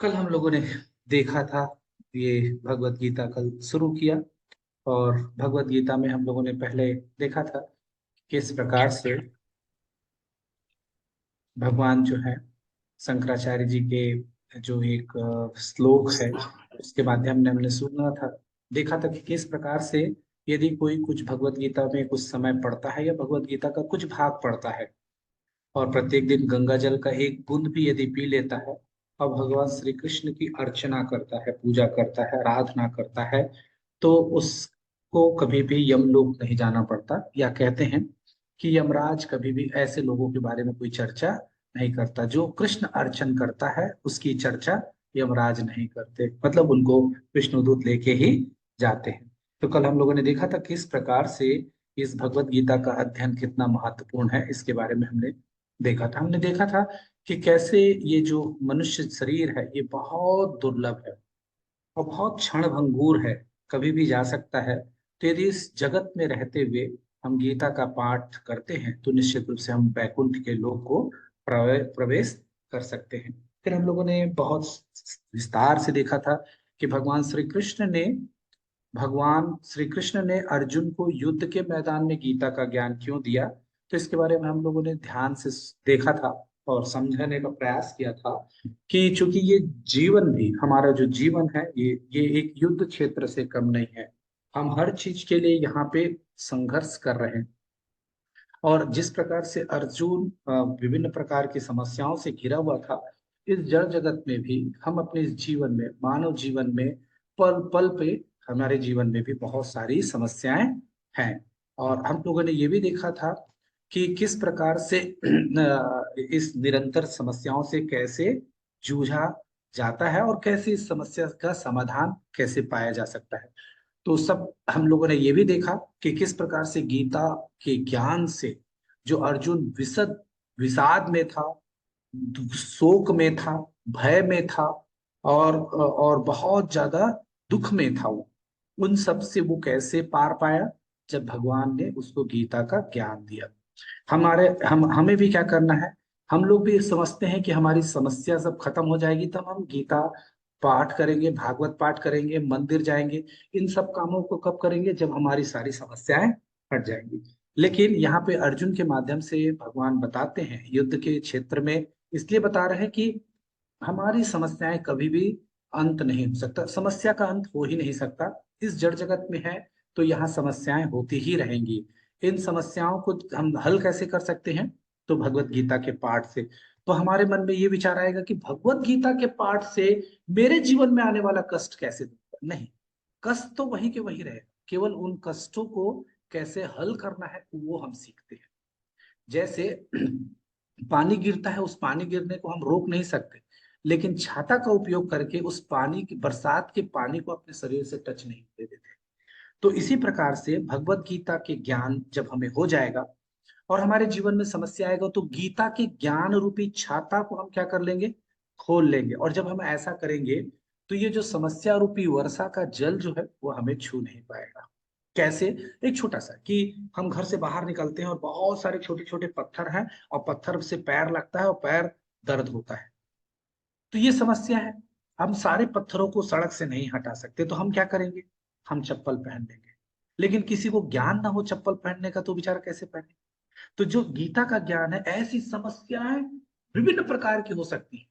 कल हम लोगों ने देखा था, ये भगवत गीता कल शुरू किया। और भगवत गीता में हम लोगों ने पहले देखा था किस प्रकार से भगवान जो है शंकराचार्य जी के जो एक श्लोक है उसके माध्यम में हमने सुना था, देखा था कि किस प्रकार से यदि कोई कुछ भगवत गीता में कुछ समय पढ़ता है या भगवत गीता का कुछ भाग पढ़ता है और प्रत्येक दिन गंगा जल का एक बूंद भी यदि पी लेता है और भगवान श्री कृष्ण की अर्चना करता है, पूजा करता है, आराधना करता है, तो उसको कभी भी यमलोक नहीं जाना पड़ता। या कहते हैं कि यमराज कभी भी ऐसे लोगों के बारे में कोई चर्चा नहीं करता। जो कृष्ण अर्चन करता है उसकी चर्चा यमराज नहीं करते, मतलब उनको विष्णुदूत लेके ही जाते हैं। तो कल हम लोगों ने देखा था किस प्रकार से इस भगवत गीता का अध्ययन कितना महत्वपूर्ण है, इसके बारे में हमने देखा था कि कैसे ये जो मनुष्य शरीर है ये बहुत दुर्लभ है और बहुत क्षण भंगुर है, कभी भी जा सकता है। तो यदि इस जगत में रहते हुए हम गीता का पाठ करते हैं तो निश्चित रूप से हम वैकुंठ के लोक को प्रवेश कर सकते हैं। फिर हम लोगों ने बहुत विस्तार से देखा था कि भगवान श्री कृष्ण ने अर्जुन को युद्ध के मैदान में गीता का ज्ञान क्यों दिया। तो इसके बारे में हम लोगों ने ध्यान से देखा था और समझने का प्रयास किया था कि चूंकि ये जीवन भी, हमारा जो जीवन है ये एक युद्ध क्षेत्र से कम नहीं है। हम हर चीज के लिए यहाँ पे संघर्ष कर रहे हैं। और जिस प्रकार से अर्जुन विभिन्न प्रकार की समस्याओं से घिरा हुआ था, इस जड़ जगत में भी हम अपने इस जीवन में, मानव जीवन में, पल पल पे हमारे जीवन में भी बहुत सारी समस्याएं हैं। और हम लोगों ने ये भी देखा था कि किस प्रकार से इस निरंतर समस्याओं से कैसे जूझा जाता है और कैसे इस समस्या का समाधान कैसे पाया जा सकता है। तो सब हम लोगों ने ये भी देखा कि किस प्रकार से गीता के ज्ञान से जो अर्जुन विषाद में था, शोक में था, भय में था और बहुत ज्यादा दुख में था, वो उन सब से वो कैसे पार पाया जब भगवान ने उसको गीता का ज्ञान दिया। हमें भी क्या करना है। हम लोग भी समझते हैं कि हमारी समस्या सब खत्म हो जाएगी तब हम गीता पाठ करेंगे, भागवत पाठ करेंगे, मंदिर जाएंगे। इन सब कामों को कब करेंगे? जब हमारी सारी समस्याएं हट जाएंगी। लेकिन यहाँ पे अर्जुन के माध्यम से भगवान बताते हैं युद्ध के क्षेत्र में, इसलिए बता रहे हैं कि हमारी समस्याएं कभी भी अंत नहीं हो सकता, समस्या का अंत हो ही नहीं सकता। इस जड़ जगत में है तो यहाँ समस्याएं होती ही रहेंगी। इन समस्याओं को हम हल कैसे कर सकते हैं? तो भगवत गीता के पाठ से। तो हमारे मन में ये विचार आएगा कि भगवत गीता के पाठ से मेरे जीवन में आने वाला कष्ट कैसे दूर? नहीं, कष्ट तो वही के वही रहेगा, केवल उन कष्टों को कैसे हल करना है वो हम सीखते हैं। जैसे पानी गिरता है, उस पानी गिरने को हम रोक नहीं सकते, लेकिन छाता का उपयोग करके उस पानी की, बरसात के पानी को अपने शरीर से टच नहीं होने देते। तो इसी प्रकार से भगवत गीता के ज्ञान जब हमें हो जाएगा और हमारे जीवन में समस्या आएगा तो गीता के ज्ञान रूपी छाता को हम क्या कर लेंगे? खोल लेंगे। और जब हम ऐसा करेंगे तो ये जो समस्या रूपी वर्षा का जल जो है वो हमें छू नहीं पाएगा। कैसे? एक छोटा सा कि हम घर से बाहर निकलते हैं और बहुत सारे छोटे छोटे पत्थर हैं और पत्थर से पैर लगता है और पैर दर्द होता है। तो ये समस्या है, हम सारे पत्थरों को सड़क से नहीं हटा सकते, तो हम क्या करेंगे? हम चप्पल पहन लेंगे। लेकिन किसी को ज्ञान ना हो चप्पल पहनने का तो बेचारा कैसे पहने? तो जो गीता का ज्ञान है, ऐसी समस्याएं विभिन्न प्रकार की हो सकती हैं,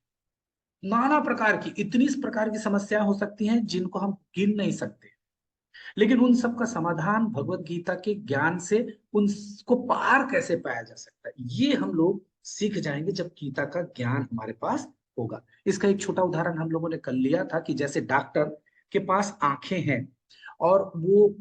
नाना प्रकार की, इतनी इस प्रकार की समस्याएं हो सकती हैं जिनको हम गिन नहीं सकते। लेकिन उन सब का समाधान भगवत गीता के ज्ञान से उनको पार कैसे पाया जा सकता है, ये हम लोग सीख जाएंगे जब गीता का ज्ञान हमारे पास होगा। इसका एक छोटा उदाहरण हम लोगों ने कल लिया था कि जैसे डॉक्टर के पास आंखें हैं और वो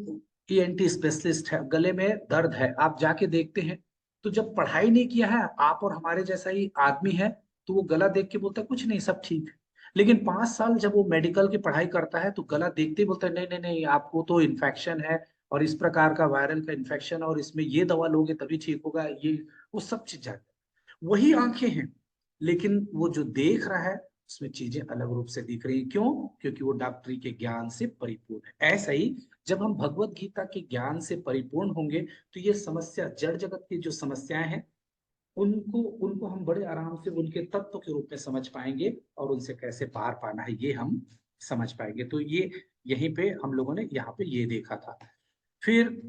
ईएनटी स्पेशलिस्ट है, गले में दर्द है, आप जाके देखते हैं। तो जब पढ़ाई नहीं किया है, आप और हमारे जैसा ही आदमी है, तो वो गला देख के बोलता है कुछ नहीं, सब ठीक है। लेकिन 5 साल जब वो मेडिकल की पढ़ाई करता है तो गला देखते ही बोलता है नहीं नहीं नहीं, आपको तो इन्फेक्शन है और इस प्रकार का वायरल का इन्फेक्शन, और इसमें ये दवा लोगे तभी ठीक होगा, ये वो सब चीज जानता है। वही आंखें हैं, लेकिन वो जो देख रहा है उसमें चीजें अलग रूप से दिख रही है। क्यों? क्योंकि वो डॉक्टरी के ज्ञान से परिपूर्ण है। ऐसा ही जब हम भगवत गीता के ज्ञान से परिपूर्ण होंगे तो ये समस्या, जड़ जगत की जो समस्याएं हैं, उनको उनको हम बड़े आराम से उनके तत्व के रूप में समझ पाएंगे और उनसे कैसे पार पाना है ये हम समझ पाएंगे। तो ये यहीं पे हम लोगों ने यहाँ पे ये देखा था। फिर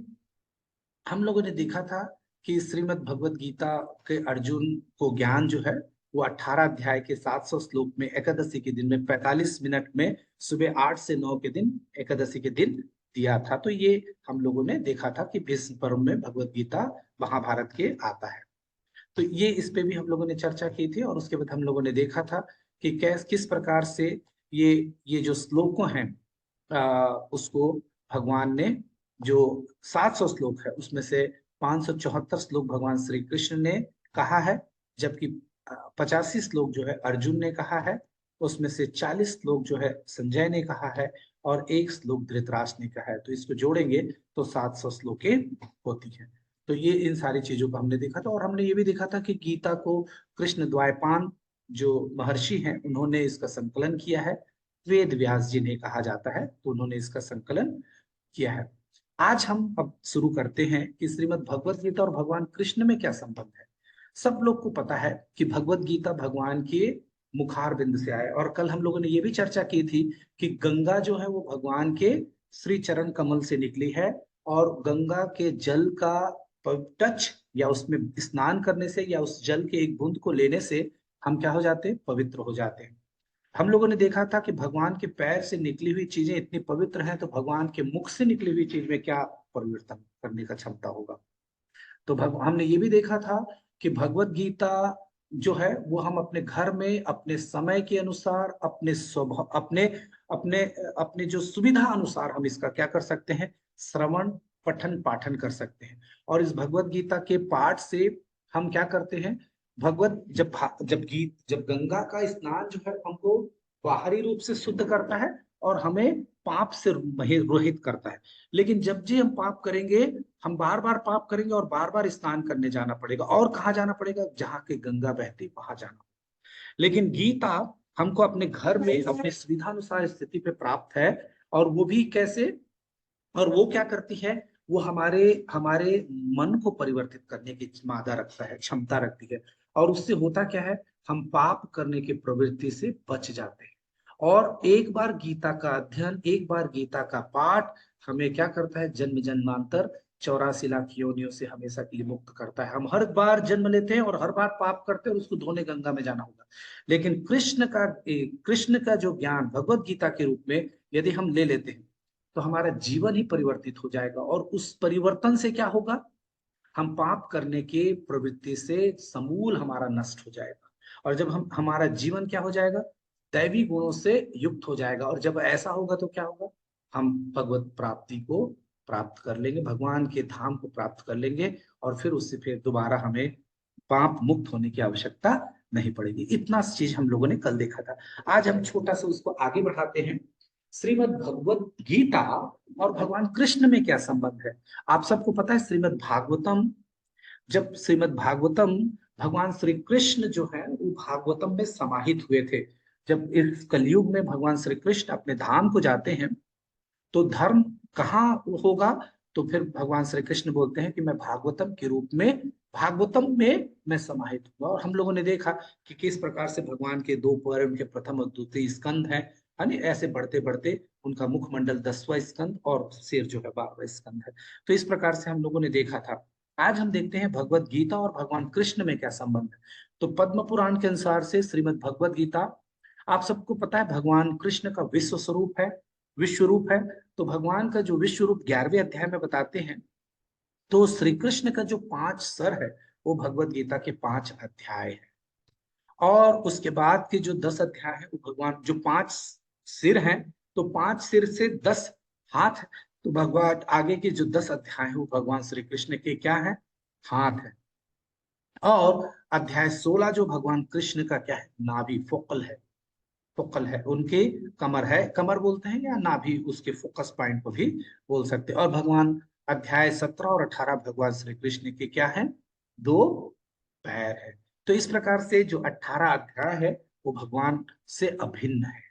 हम लोगों ने देखा था कि श्रीमद् भगवत गीता के अर्जुन को ज्ञान जो है वो 18 अध्याय के 700 श्लोक में एकादशी के दिन में 45 मिनट में सुबह 8 से 9 के दिन एकादशी के दिन दिया था। तो ये हम लोगों ने देखा था कि भीष्म पर्व में भगवत गीता महाभारत के आता है। तो ये इस पे भी हम लोगों ने चर्चा की थी और उसके बाद हम लोगों ने देखा था कि किस प्रकार से ये जो श्लोक हैं उसको भगवान ने जो 700 श्लोक है उसमें से 574 श्लोक भगवान श्री कृष्ण ने कहा है, जबकि 85 श्लोक जो है अर्जुन ने कहा है, उसमें से 40 श्लोक जो है संजय ने कहा है और एक श्लोक धृतराष्ट्र ने कहा है। तो इसको जोड़ेंगे तो 700 श्लोकें होती हैं। तो ये इन सारी चीजों को हमने देखा था और हमने ये भी देखा था कि गीता को कृष्ण द्वैपायन जो महर्षि हैं उन्होंने इसका संकलन किया है। वेद व्यास जी ने कहा जाता है, तो उन्होंने इसका संकलन किया है। आज हम अब शुरू करते हैं कि श्रीमद् भगवत गीता और भगवान कृष्ण में क्या संबंध है। सब लोग को पता है कि भगवत गीता भगवान के मुखार बिंद से आए और कल हम लोगों ने ये भी चर्चा की थी कि गंगा जो है वो भगवान के श्री चरण कमल से निकली है और गंगा के जल का टच या उसमें स्नान करने से या उस जल के एक बूंद को लेने से हम क्या हो जाते हैं, पवित्र हो जाते हैं। हम लोगों ने देखा था कि भगवान के पैर से निकली हुई चीजें इतनी पवित्र हैं, तो भगवान के मुख से निकली हुई चीज में क्या परिवर्तन करने का क्षमता होगा। तो हमने ये भी देखा था कि भगवत गीता जो है वो हम अपने घर में अपने समय के अनुसार अपने स्वभाव अपने अपने अपने जो सुविधा अनुसार हम इसका क्या कर सकते हैं, श्रवण पठन पाठन कर सकते हैं। और इस भगवत गीता के पाठ से हम क्या करते हैं, भगवत जब गंगा का स्नान जो है हमको बाहरी रूप से शुद्ध करता है और हमें पाप से रोहित करता है। लेकिन जब जी हम पाप करेंगे, हम बार बार पाप करेंगे और बार बार स्नान करने जाना पड़ेगा। और कहाँ जाना पड़ेगा, जहाँ के गंगा बहती वहां जाना। लेकिन गीता हमको अपने घर में अपने सुविधानुसार स्थिति पे प्राप्त है। और वो भी कैसे, और वो क्या करती है, वो हमारे हमारे मन को परिवर्तित करने की मादा रखता है, क्षमता रखती है। और उससे होता क्या है, हम पाप करने की प्रवृत्ति से बच जाते हैं। और एक बार गीता का अध्ययन, एक बार गीता का पाठ हमें क्या करता है, जन्म जन्मांतर 84 लाख योनियों से हमेशा के लिए मुक्त करता है। हम हर बार जन्म लेते हैं और हर बार पाप करते हैं और उसको धोने गंगा में जाना होगा। लेकिन कृष्ण का जो ज्ञान भगवत गीता के रूप में यदि हम ले लेते हैं तो हमारा जीवन ही परिवर्तित हो जाएगा। और उस परिवर्तन से क्या होगा, हम पाप करने के प्रवृत्ति से समूल हमारा नष्ट हो जाएगा। और जब हम हमारा जीवन क्या हो जाएगा, दैवी गुणों से युक्त हो जाएगा। और जब ऐसा होगा तो क्या होगा, हम भगवत प्राप्ति को प्राप्त कर लेंगे, भगवान के धाम को प्राप्त कर लेंगे। और फिर उससे फिर दोबारा हमें पाप मुक्त होने की आवश्यकता नहीं पड़ेगी। इतना चीज हम लोगों ने कल देखा था। आज हम छोटा सा उसको आगे बढ़ाते हैं। श्रीमद् भगवत गीता और भगवान कृष्ण में क्या संबंध है। आप सबको पता है श्रीमद् भागवतम, जब श्रीमद् भागवतम भगवान श्री कृष्ण जो है वो भागवतम में समाहित हुए थे। जब इस कलयुग में भगवान श्री कृष्ण अपने धाम को जाते हैं तो धर्म कहाँ होगा, तो फिर भगवान श्री कृष्ण बोलते हैं कि मैं भागवतम के रूप में भागवतम में मैं समाहित हुआ। और हम लोगों ने देखा कि किस प्रकार से भगवान के दो पैर, उनके प्रथम और द्वितीय स्कंद हैं, यानी ऐसे बढ़ते बढ़ते उनका मुखमंडल 10वां स्कंद और सिर जो है 12वां स्कंद है। तो इस प्रकार से हम लोगों ने देखा था। आज हम देखते हैं भगवत गीता और भगवान कृष्ण में क्या संबंध है। तो पद्म पुराण के अनुसार से श्रीमद् भगवत गीता, आप सबको पता है भगवान कृष्ण का विश्व स्वरूप है, विश्व रूप है। तो भगवान का जो विश्व रूप 11वें अध्याय में बताते हैं। तो श्री कृष्ण का जो 5 सर है वो भगवत गीता के 5 अध्याय है। और उसके बाद के जो 10 अध्याय है वो भगवान जो 5 सिर हैं, तो 5 सिर से 10 हाथ है। तो भगवान आगे के जो 10 अध्याय है वो भगवान श्री कृष्ण के क्या है, हाथ है। और अध्याय 16 जो भगवान कृष्ण का क्या है, नाभि फोकल है, फोकल है उनके, कमर है, कमर बोलते हैं या नाभि, उसके फोकस पॉइंट को भी बोल सकते हैं। और भगवान अध्याय 17 और 18 भगवान श्री कृष्ण के क्या है, 2 पैर है। तो इस प्रकार से जो 18 अध्याय है वो भगवान से अभिन्न है।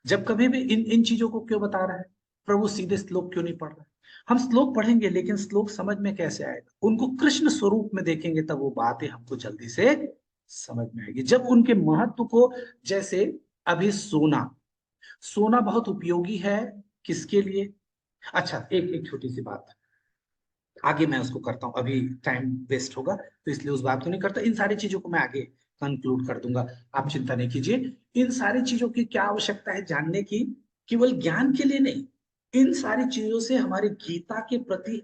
जब कभी भी इन इन चीजों को क्यों बता रहा है, प्रभु सीधे श्लोक क्यों नहीं पढ़ रहा है, हम श्लोक पढ़ेंगे लेकिन श्लोक समझ में कैसे आएगा? उनको कृष्ण स्वरूप में देखेंगे तब वो बातें हमको जल्दी से समझ में आएगी, जब उनके महत्व को, जैसे अभी सोना, सोना बहुत उपयोगी है किसके लिए? अच्छा, एक एक छोटी सी बात आगे मैं उसको करता हूँ, अभी टाइम वेस्ट होगा तो इसलिए उस बात को नहीं करता। इन सारी चीजों को मैं आगे कंक्लूड कर दूंगा, आप चिंता नहीं कीजिए। इन सारी चीजों की क्या आवश्यकता है जानने की? केवल ज्ञान के लिए नहीं, इन सारी चीजों से हमारी गीता के प्रति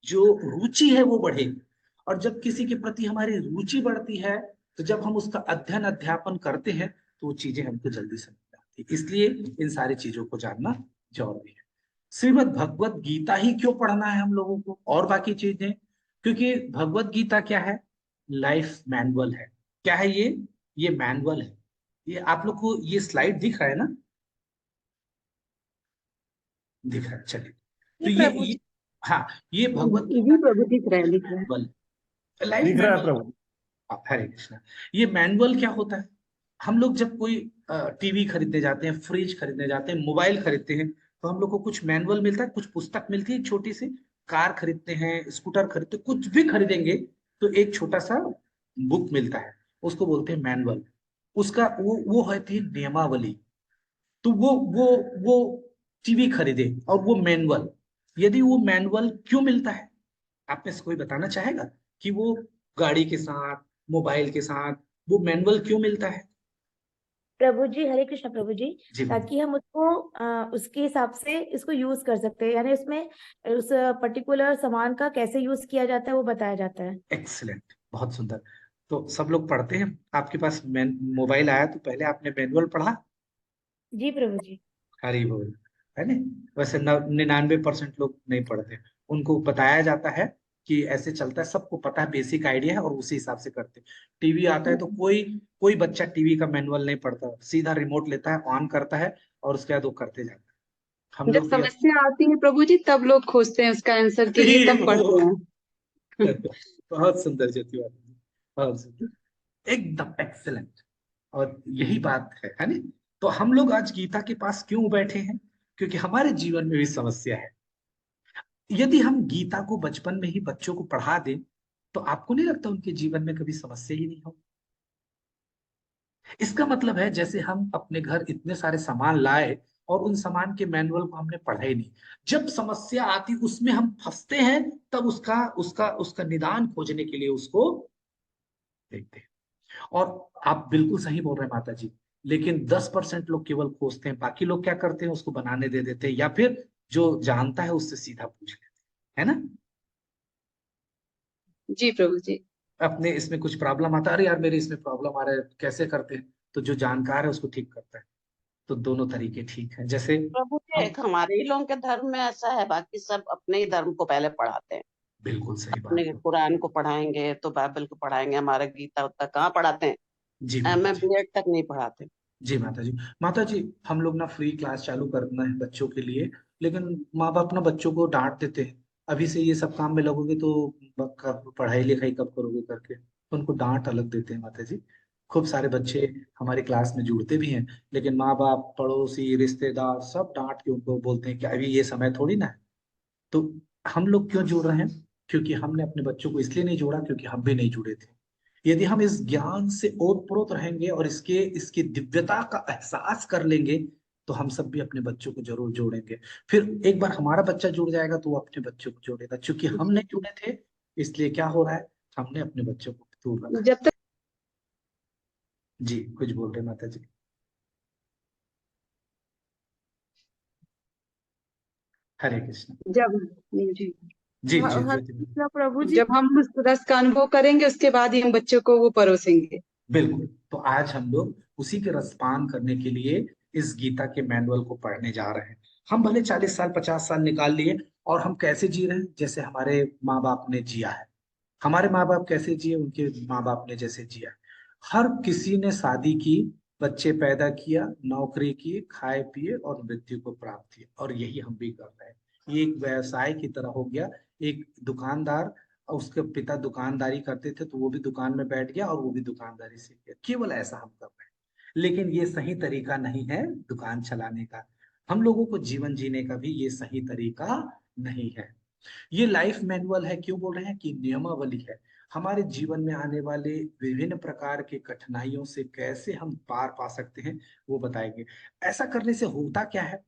जो रुचि है वो बढ़ेगी। और जब किसी के प्रति हमारी रुचि बढ़ती है, तो जब हम उसका अध्ययन अध्यापन करते हैं तो वो चीजें हमको जल्दी समझ में आती है। इसलिए इन सारी चीजों को जानना जरूरी है। श्रीमद् भगवत गीता ही क्यों पढ़ना है हम लोगों को, और बाकी चीजें? क्योंकि भगवत गीता क्या है? लाइफ मैनुअल है। क्या है ये मैनुअल है। ये आप लोग को ये स्लाइड दिख रहा है ना? दिख रहा है, चलिए। तो जी प्रभु ये जी। हाँ, ये भगवत जी गीता प्रभु, दिख रहा है, दिख रहा है। मैनुअल, लाइफ दिख रहा है मैनुअल। प्रभु। हरे कृष्णा। ये मैनुअल क्या होता है? हम लोग जब कोई टीवी खरीदने जाते हैं, फ्रिज खरीदने जाते हैं, मोबाइल खरीदते हैं, तो हम लोग को कुछ मैनुअल मिलता है, कुछ पुस्तक मिलती है छोटी सी। कार खरीदते हैं, स्कूटर खरीदते हैं, कुछ भी खरीदेंगे तो एक छोटा सा बुक मिलता है, उसको बोलते हैं मैनुअल। उसका वो होती है नियमावली। तो वो टीवी खरीदे और वो मैनुअल, यदि वो मैनुअल क्यों मिलता है, आप में से कोई बताना चाहेगा कि वो गाड़ी के साथ, मोबाइल के साथ वो मैनुअल क्यों मिलता है? प्रभु जी, हरे कृष्ण प्रभु जी। जी मैम। ताकि हम उसको उसके हिसाब से इसको यूज कर सकते हैं, यानी उसमें उस पर्टिकुलर सामान का कैसे यूज किया जाता है वो बताया जाता है। एक्सीलेंट, बहुत सुंदर। तो सब लोग पढ़ते हैं, आपके पास मोबाइल आया तो पहले आपने मैनुअल पढ़ा? जी प्रभु जी। हरी बोल, है ना? वैसे 99% लोग नहीं पढ़ते, उनको बताया जाता है कि ऐसे चलता है, सबको पता है, बेसिक आइडिया है और उसी हिसाब से करते हैं। टीवी आता है तो कोई कोई बच्चा टीवी का मैनुअल नहीं पढ़ता, सीधा रिमोट लेता है, ऑन करता है और उसके बाद वो करते जाता है। हम जब लोग भी समस्या आती है प्रभु जी, तब लोग खोजते हैं उसका आंसर के लिए, तब पढ़ते हैं। बहुत सुंदर ज्योति बात, बहुत सुंदर, एकदम एक्सेलेंट। और यही बात है ना? तो हम लोग आज गीता के पास क्यों बैठे हैं? क्योंकि हमारे जीवन में भी समस्या है। यदि हम गीता को बचपन में ही बच्चों को पढ़ा दें, तो आपको नहीं लगता उनके जीवन में कभी समस्या ही नहीं हो? इसका मतलब है जैसे हम अपने घर इतने सारे सामान लाए और उन सामान के मैनुअल को हमने पढ़ा ही नहीं, जब समस्या आती उसमें हम फंसते हैं, तब उसका उसका उसका निदान खोजने के लिए उसको देखते हैं। और आप बिल्कुल सही बोल रहे हैं माता जी, लेकिन 10% लोग केवल खोजते हैं, बाकी लोग क्या करते हैं, उसको बनाने दे देते हैं, या फिर जो जानता है उससे सीधा पूछ लेते हैं, है ना? जी प्रभु जी। अपने इसमें कुछ प्रॉब्लम आता है, अरे यार मेरे इसमें प्रॉब्लम आ रहा है, कैसे करते हैं? तो जो जानकार है उसको ठीक करता है। तो दोनों तरीके ठीक हैं। जैसे प्रभु जी, हम, एक हमारे ही लोगों के धर्म में ऐसा है, बाकी सब अपने ही धर्म को पहले पढ़ाते हैं। बिल्कुल सही अपने बात है। कुरान को पढ़ाएंगे तो बाइबल को पढ़ाएंगे, हमारा गीता उतना कहाँ पढ़ाते हैं। जी माता जी। BEd तक नहीं पढ़ाते। जी माता जी। माता जी, हम लोग ना फ्री क्लास चालू करना है बच्चों के लिए, लेकिन माँ बाप ना बच्चों को डांट देते हैं, अभी से ये सब काम में लगोगे तो पढ़ाई लिखाई कब करोगे करके, तो उनको डांट अलग देते हैं माता जी। खूब सारे बच्चे हमारी क्लास में जुड़ते भी हैं, लेकिन माँ बाप, पड़ोसी, रिश्तेदार सब डांट के उनको बोलते हैं कि अभी ये समय थोड़ी ना है। तो हम लोग क्यों जुड़ रहे हैं? क्योंकि हमने अपने बच्चों को इसलिए नहीं जोड़ा क्योंकि हम भी नहीं जुड़े थे। यदि हम इस ज्ञान से ओतप्रोत रहेंगे और इसके इसकी दिव्यता का एहसास कर लेंगे, तो हम सब भी अपने बच्चों को जरूर जोड़ेंगे। फिर एक बार हमारा बच्चा जुड़ जाएगा तो वो अपने बच्चों को जोड़ेगा। क्योंकि हम नहीं जुड़े थे, इसलिए क्या हो रहा है, हमने अपने बच्चों को दूर रखा है। जब तक जी, कुछ बोल रहे माता जी? हरे कृष्ण। जब जी जी हाँ जी हाँ, ज्योति मैम। कृष्ण प्रभु जी। जब हम उस रस का अनुभव करेंगे, उसके बाद ही हम बच्चों को वो परोसेंगे। बिल्कुल। तो आज हम लोग उसी के रसपान करने के लिए इस गीता के मैनुअल को पढ़ने जा रहे हैं। हम भले 40 साल 50 साल निकाल लिए, और हम कैसे जी रहे हैं? जैसे हमारे माँ बाप ने जिया है। हमारे माँ बाप कैसे जिए? उनके माँ बाप ने जैसे जिया। हर किसी ने शादी की, बच्चे पैदा किया, नौकरी की, खाए पिए और मृत्यु को प्राप्त किया, और यही हम भी कर रहे हैं। ये एक व्यवसाय की तरह हो गया। एक दुकानदार, उसके पिता दुकानदारी करते थे तो वो भी दुकान में बैठ गया और वो भी दुकानदारी सीख गया, केवल ऐसा हम कर रहे हैं। लेकिन ये सही तरीका नहीं है दुकान चलाने का। हम लोगों को जीवन जीने का भी ये सही तरीका नहीं है। ये लाइफ मैनुअल है। क्यों बोल रहे हैं कि नियमावली है। हमारे जीवन में आने वाले विभिन्न प्रकार के कठिनाइयों से कैसे हम पार पा सकते हैं वो बताएंगे। ऐसा करने से होता क्या है,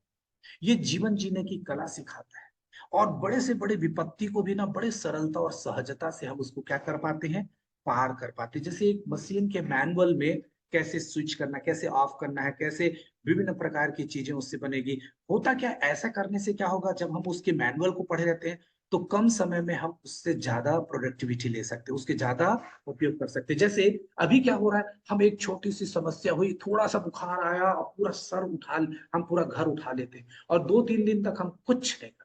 ये जीवन जीने की कला सिखाता है और बड़े से बड़े विपत्ति को भी ना बड़े सरलता और सहजता से हम उसको क्या कर पाते हैं, पार कर पाते हैं। जैसे एक मशीन के मैनुअल में कैसे स्विच करना, कैसे ऑफ करना है, कैसे विभिन्न प्रकार की चीजें उससे बनेगी। होता क्या, ऐसा करने से क्या होगा, जब हम उसके मैनुअल को पढ़े रहते हैं तो कम समय में हम उससे ज्यादा प्रोडक्टिविटी ले सकते हैं, उसके ज्यादा उपयोग कर सकते हैं। जैसे अभी क्या हो रहा है, हम एक छोटी सी समस्या हुई, थोड़ा सा बुखार आया और पूरा सर उठा, हम पूरा घर उठा लेते हैं और 2-3 दिन तक हम कुछ नहीं करते।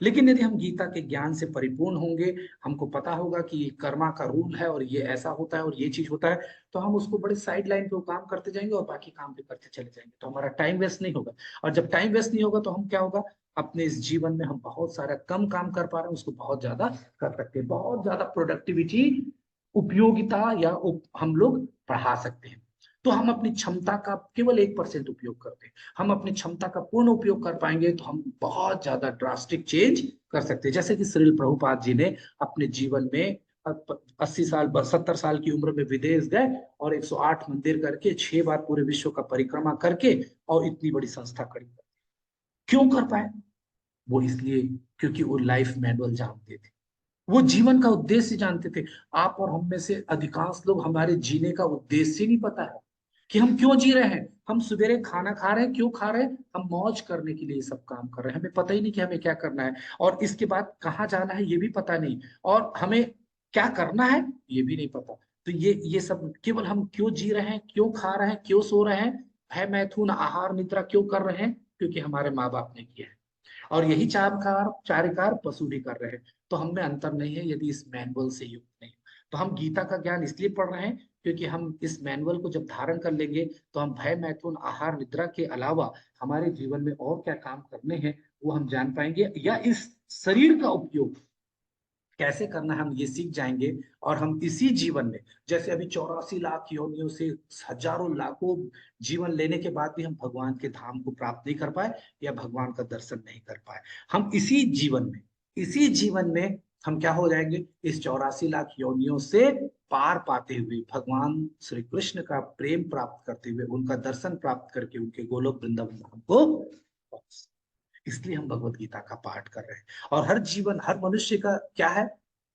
लेकिन यदि हम गीता के ज्ञान से परिपूर्ण होंगे, हमको पता होगा कि ये कर्मा का रूल है और ये ऐसा होता है और ये चीज होता है, तो हम उसको बड़े साइड लाइन पे वो काम करते जाएंगे और बाकी काम भी करते चले जाएंगे, तो हमारा टाइम वेस्ट नहीं होगा। और जब टाइम वेस्ट नहीं होगा तो हम क्या होगा, अपने इस जीवन में हम बहुत सारा कम काम कर पा रहे हैं उसको बहुत ज्यादा कर सकते हैं, बहुत ज्यादा प्रोडक्टिविटी, उपयोगिता या हम लोग बढ़ा सकते हैं। तो हम अपनी क्षमता का केवल 1% उपयोग करते हैं, हम अपनी क्षमता का पूर्ण उपयोग कर पाएंगे तो हम बहुत ज्यादा ड्रास्टिक चेंज कर सकते हैं। जैसे कि श्रील प्रभुपाद जी ने अपने जीवन में 80 साल 70 साल की उम्र में विदेश गए और 108 मंदिर करके 6 बार पूरे विश्व का परिक्रमा करके और इतनी बड़ी संस्था खड़ी कर। क्यों कर पाए? वो इसलिए क्योंकि वो लाइफ मैनुअल जानते थे, वो जीवन का उद्देश्य जानते थे। आप और हम में से अधिकांश लोग, हमारे जीने का उद्देश्य ही नहीं पता है कि हम क्यों जी रहे हैं। हम सवेरे खाना खा रहे हैं, क्यों खा रहे हैं? हम मौज करने के लिए सब काम कर रहे हैं, हमें पता ही नहीं कि हमें क्या करना है और इसके बाद कहाँ जाना है ये भी पता नहीं, और हमें क्या करना है ये भी नहीं पता। तो ये सब केवल हम क्यों जी रहे हैं, क्यों खा रहे हैं, क्यों सो रहे हैं, भय मैथुन आहार निद्रा क्यों कर रहे हैं? क्योंकि हमारे माँ बाप ने किया है और यही चार कार पशु भी कर रहे हैं। तो हम में अंतर नहीं है यदि इस मैनुअल से युक्त नहीं। तो हम गीता का ज्ञान इसलिए पढ़ रहे हैं क्योंकि हम इस मैनुअल को जब धारण कर लेंगे तो हम भय मैथुन आहार निद्रा के अलावा हमारे जीवन में और क्या काम करने हैं वो हम जान पाएंगे, या इस शरीर का उपयोग कैसे करना है हम ये सीख जाएंगे। और हम इसी जीवन में, जैसे अभी 84 लाख योनियों से हजारों लाखों जीवन लेने के बाद भी हम भगवान के धाम को प्राप्त नहीं कर पाए या भगवान का दर्शन नहीं कर पाए, हम इसी जीवन में हम क्या हो जाएंगे, इस 84 लाख योनियों से पार पाते हुए भगवान श्री कृष्ण का प्रेम प्राप्त करते हुए, उनका दर्शन प्राप्त करके उनके गोलोक वृंदावन धाम को। इसलिए हम भगवत गीता का पाठ कर रहे हैं। और हर मनुष्य का क्या है,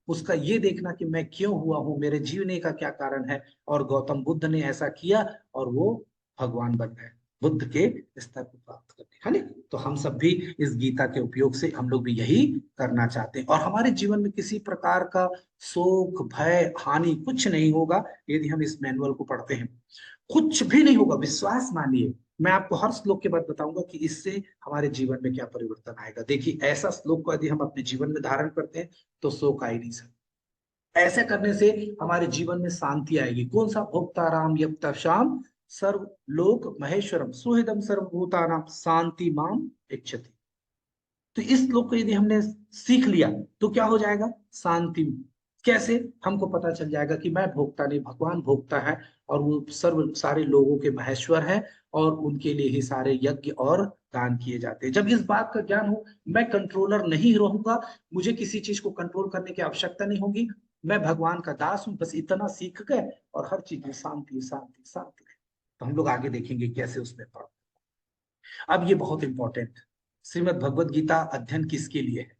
उसका ये देखना कि मैं क्यों हुआ हूं, मेरे जीवने का क्या कारण है। और गौतम बुद्ध ने ऐसा किया और वो भगवान बन गए, बुद्ध के स्तर को प्राप्त करने, है ना। तो हम सब भी इस गीता के उपयोग से हम लोग भी यही करना चाहते हैं और हमारे जीवन में किसी प्रकार का शोक भय हानि कुछ नहीं होगा यदि हम इस मैनुअल को पढ़ते हैं। कुछ भी नहीं होगा, विश्वास मानिए। मैं आपको हर श्लोक के बाद बताऊंगा कि इससे हमारे जीवन में क्या परिवर्तन आएगा। देखिए, ऐसा श्लोक को यदि हम अपने जीवन में धारण करते हैं तो शोक आ ही नहीं सकता। ऐसा करने से हमारे जीवन में शांति आएगी। कौन सा? भोक्ताराम यप्तशाम सर्व लोक महेश्वरम सुहृदम सर्वभूतानाम शांति माम इच्छति। तो इस श्लोक को यदि हमने सीख लिया तो क्या हो जाएगा? शांति। कैसे? हमको पता चल जाएगा कि मैं भोक्ता नहीं, भगवान भोक्ता है और वो सर्व सारे लोगों के महेश्वर है और उनके लिए ही सारे यज्ञ और दान किए जाते हैं। जब इस बात का ज्ञान हो, मैं कंट्रोलर नहीं रहूंगा, मुझे किसी चीज को कंट्रोल करने की आवश्यकता नहीं होगी, मैं भगवान का दास हूं, बस इतना सीख गए और हर चीज में शांति शांति शांति है। तो हम लोग आगे देखेंगे कैसे उसमें पढ़। अब ये बहुत इंपॉर्टेंट, श्रीमद् भगवद गीता अध्ययन किसके लिए है?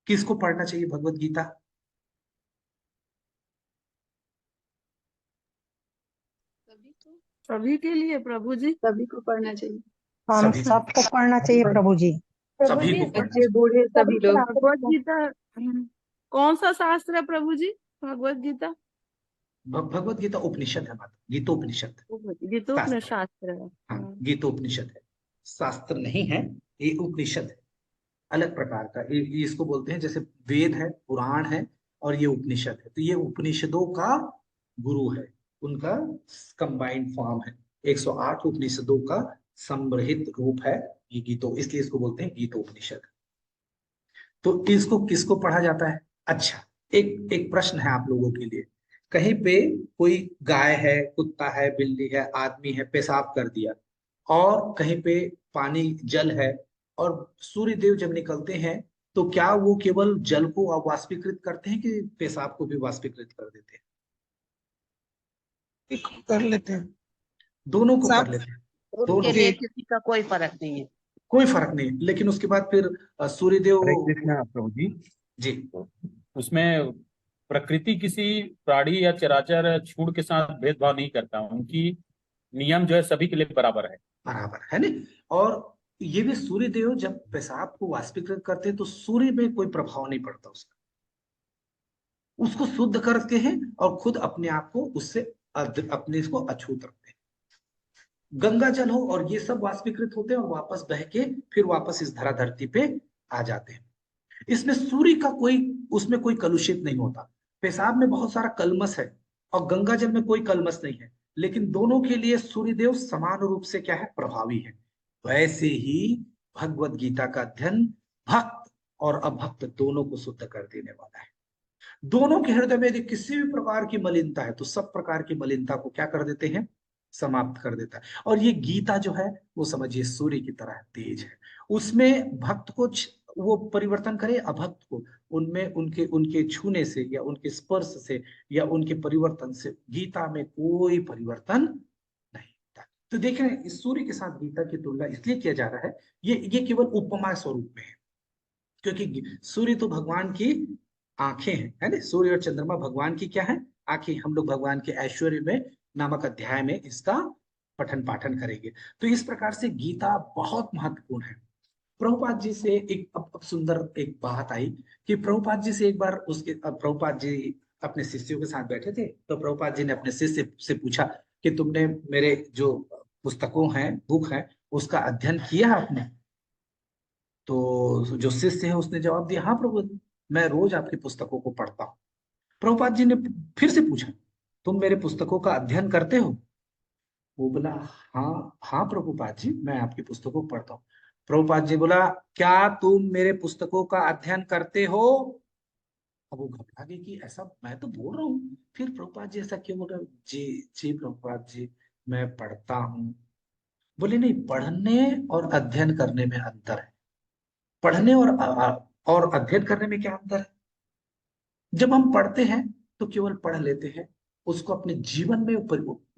किसको पढ़ना चाहिए भगवद गीता? सभी के लिए प्रभु जी। सभी को पढ़ना चाहिए, हम सभी सबको पढ़ना चाहिए प्रभु जी। प्रभु सभी जी, को पढ़ना बच्चे चाहिए। बूढ़े सभी लोग। भगवत गीता कौन सा शास्त्र है प्रभु जी? भगवत गीता भगवद गीता उपनिषद है माता, गीतोपनिषद गीतोपनिषद शास्त्र। शास्त्र है। हाँ, गीतोपनिषद है, शास्त्र नहीं है। ये उपनिषद है, अलग प्रकार का। ये इसको बोलते हैं, जैसे वेद है, पुराण है और ये उपनिषद है, तो ये उपनिषदों का गुरु है, उनका कंबाइंड फॉर्म है। 108 उपनिषदों का संग्रहित रूप है ये गीतो, इसलिए इसको बोलते हैं गीतोपनिषद। तो इसको किसको पढ़ा जाता है? अच्छा, एक एक प्रश्न है आप लोगों के लिए। कहीं पे कोई गाय है, कुत्ता है, बिल्ली है, आदमी है, पेशाब कर दिया और कहीं पे पानी जल है और सूर्य देव जब निकलते हैं तो क्या वो केवल जल को वाष्पीकृत करते हैं कि पेशाब को भी वाष्पीकृत कर देते हैं? एक कर लेते हैं। दोनों को कर साफ लेते हैं। उनके दोनों लिए किसी का कोई फर्क नहीं है। कोई फर्क नहीं, लेकिन उसके बाद फिर सूर्य देव। हरे कृष्णा प्रभु जी। जी उसमें प्रकृति किसी प्राणी या चराचर छूड़ के साथ भेदभाव नहीं करता, उनकी नियम जो है सभी के लिए बराबर है। बराबर है नहीं। और ये भी सूर्य देव जब पेशाब को वाष्पीकृत करते हैं तो सूर्य में कोई प्रभाव नहीं पड़ता उसका, उसको शुद्ध करते हैं और खुद अपने आप को उससे अपने इसको अछूत रखते हैं। गंगा जल हो और ये सब वाष्पीकृत होते हैं और वापस बह के फिर वापस इस धरा धरती पे आ जाते हैं। इसमें सूर्य का कोई, उसमें कोई कलुषित नहीं होता। पेशाब में बहुत सारा कलमस है और गंगा जल में कोई कलमस नहीं है, लेकिन दोनों के लिए सूर्यदेव समान रूप से क्या है, प्रभावी है। वैसे ही भगवत गीता का अध्ययन भक्त और अभक्त दोनों को शुद्ध कर देने वाला है। दोनों के हृदय में यदि किसी भी प्रकार की मलिनता है तो सब प्रकार की मलिनता को क्या कर देते हैं, समाप्त कर देता है। और ये गीता जो है वो समझिए सूर्य की तरह तेज है। उसमें भक्त को वो परिवर्तन करे, अभक्त को उनमें उनके उनके छूने से या उनके स्पर्श से या उनके परिवर्तन से गीता में कोई परिवर्तन नहीं होता। तो देख रहे हैं इस सूर्य के साथ गीता की तुलना इसलिए किया जा रहा है, ये केवल उपमा स्वरूप में है, क्योंकि सूर्य तो भगवान की आंखें हैं, है ना। सूर्य और चंद्रमा भगवान की क्या है, आंखें। हम लोग भगवान के ऐश्वर्य में नामक अध्याय में इसका पठन पाठन करेंगे। तो इस प्रकार से गीता बहुत महत्वपूर्ण है। प्रभुपाद जी से एक अब सुंदर एक बात आई कि प्रभुपाद जी से एक बार उसके प्रभुपाद जी अपने शिष्यों के साथ बैठे थे, तो प्रभुपाद जी ने अपने शिष्य से पूछा कि तुमने मेरे जो पुस्तकों हैं, बुक है, उसका अध्ययन किया आपने? तो जो शिष्य है उसने जवाब दिया, हाँ प्रभु, मैं रोज आपकी पुस्तकों को पढ़ता हूँ। प्रभुपाद जी ने फिर से पूछा, तुम मेरे पुस्तकों का अध्ययन करते हो? वो बोला, हाँ हाँ प्रभुपाद जी, मैं आपकी पुस्तकों को पढ़ता हूँ। प्रभुपाद जी बोला, क्या तुम मेरे पुस्तकों का अध्ययन करते हो? अब वो घबरा गई कि ऐसा मैं तो बोल रहा हूँ, फिर प्रभुपाद जी ऐसा क्यों बोल रहे? जी जी प्रभुपाद जी, मैं पढ़ता हूँ। बोले, नहीं, पढ़ने और अध्ययन करने में अंतर है। पढ़ने और अध्ययन करने में क्या अंतर है? जब हम पढ़ते हैं तो केवल पढ़ लेते हैं, उसको अपने जीवन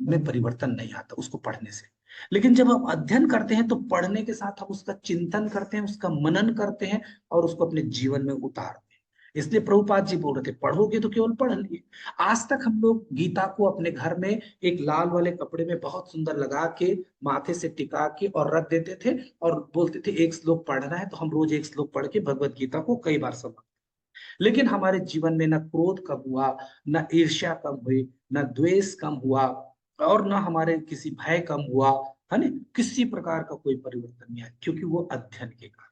में परिवर्तन नहीं आता उसको पढ़ने से। लेकिन जब हम अध्ययन करते हैं तो पढ़ने के साथ हम उसका चिंतन करते हैं, उसका मनन करते हैं और उसको अपने जीवन में उतारते हैं। इसलिए प्रभुपाद जी बोल रहे थे, पढ़ोगे तो केवल पढ़ लिए। आज तक हम लोग गीता को अपने घर में एक लाल वाले कपड़े में बहुत सुंदर लगा के माथे से टिका के और रख देते थे और बोलते थे एक श्लोक पढ़ना है, तो हम रोज एक श्लोक पढ़ के भगवत गीता को कई बार समझ। लेकिन हमारे जीवन में न क्रोध कम हुआ, न ईर्ष्या कम हुई, न द्वेष कम हुआ और न हमारे किसी भय कम हुआ, है ना। किसी प्रकार का कोई परिवर्तन नहीं आया, क्योंकि वो अध्ययन के कारण।